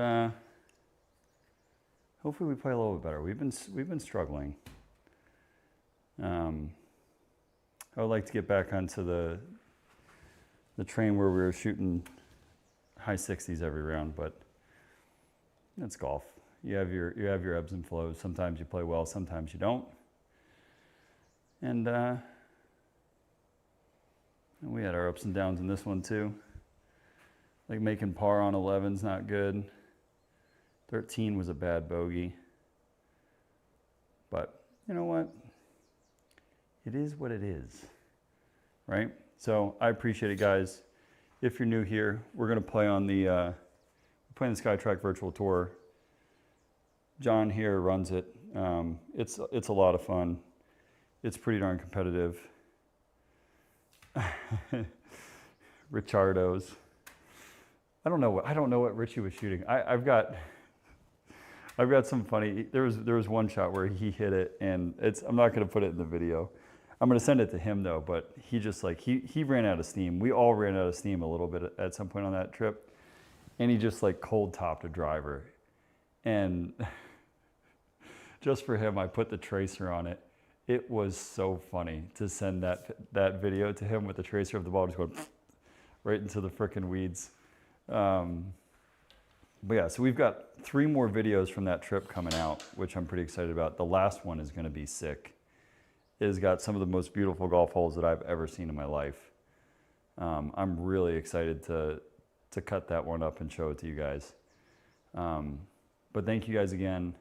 hopefully we play a little bit better. We've been struggling. I would like to get back onto the train where we were shooting high 60s every round, but that's golf. You have your ebbs and flows. Sometimes you play well, sometimes you don't. And we had our ups and downs in this one too. Like making par on 11's not good. 13 was a bad bogey. But you know what? It is what it is, right? So I appreciate it, guys. If you're new here, we're gonna play on the SkyTrak virtual tour. John here runs it. It's a lot of fun. It's pretty darn competitive. Richardo's. I don't know what Richie was shooting. I've got some funny. There was one shot where he hit it, and I'm not gonna put it in the video. I'm gonna send it to him though. But he just like he ran out of steam. We all ran out of steam a little bit at some point on that trip, and he just like cold topped a driver, and just for him, I put the tracer on it. It was so funny to send that video to him with the tracer of the ball just going right into the frickin' weeds. But yeah, so we've got 3 more videos from that trip coming out, which I'm pretty excited about. The last one is gonna be sick. It has got some of the most beautiful golf holes that I've ever seen in my life. I'm really excited to cut that one up and show it to you guys. But thank you guys again.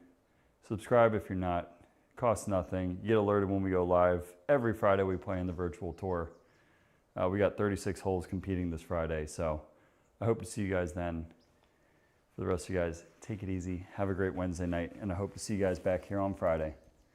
Subscribe if you're not. Costs nothing. You get alerted when we go live. Every Friday we play in the virtual tour. We got 36 holes competing this Friday, so I hope to see you guys then. For the rest of you guys, take it easy. Have a great Wednesday night, and I hope to see you guys back here on Friday.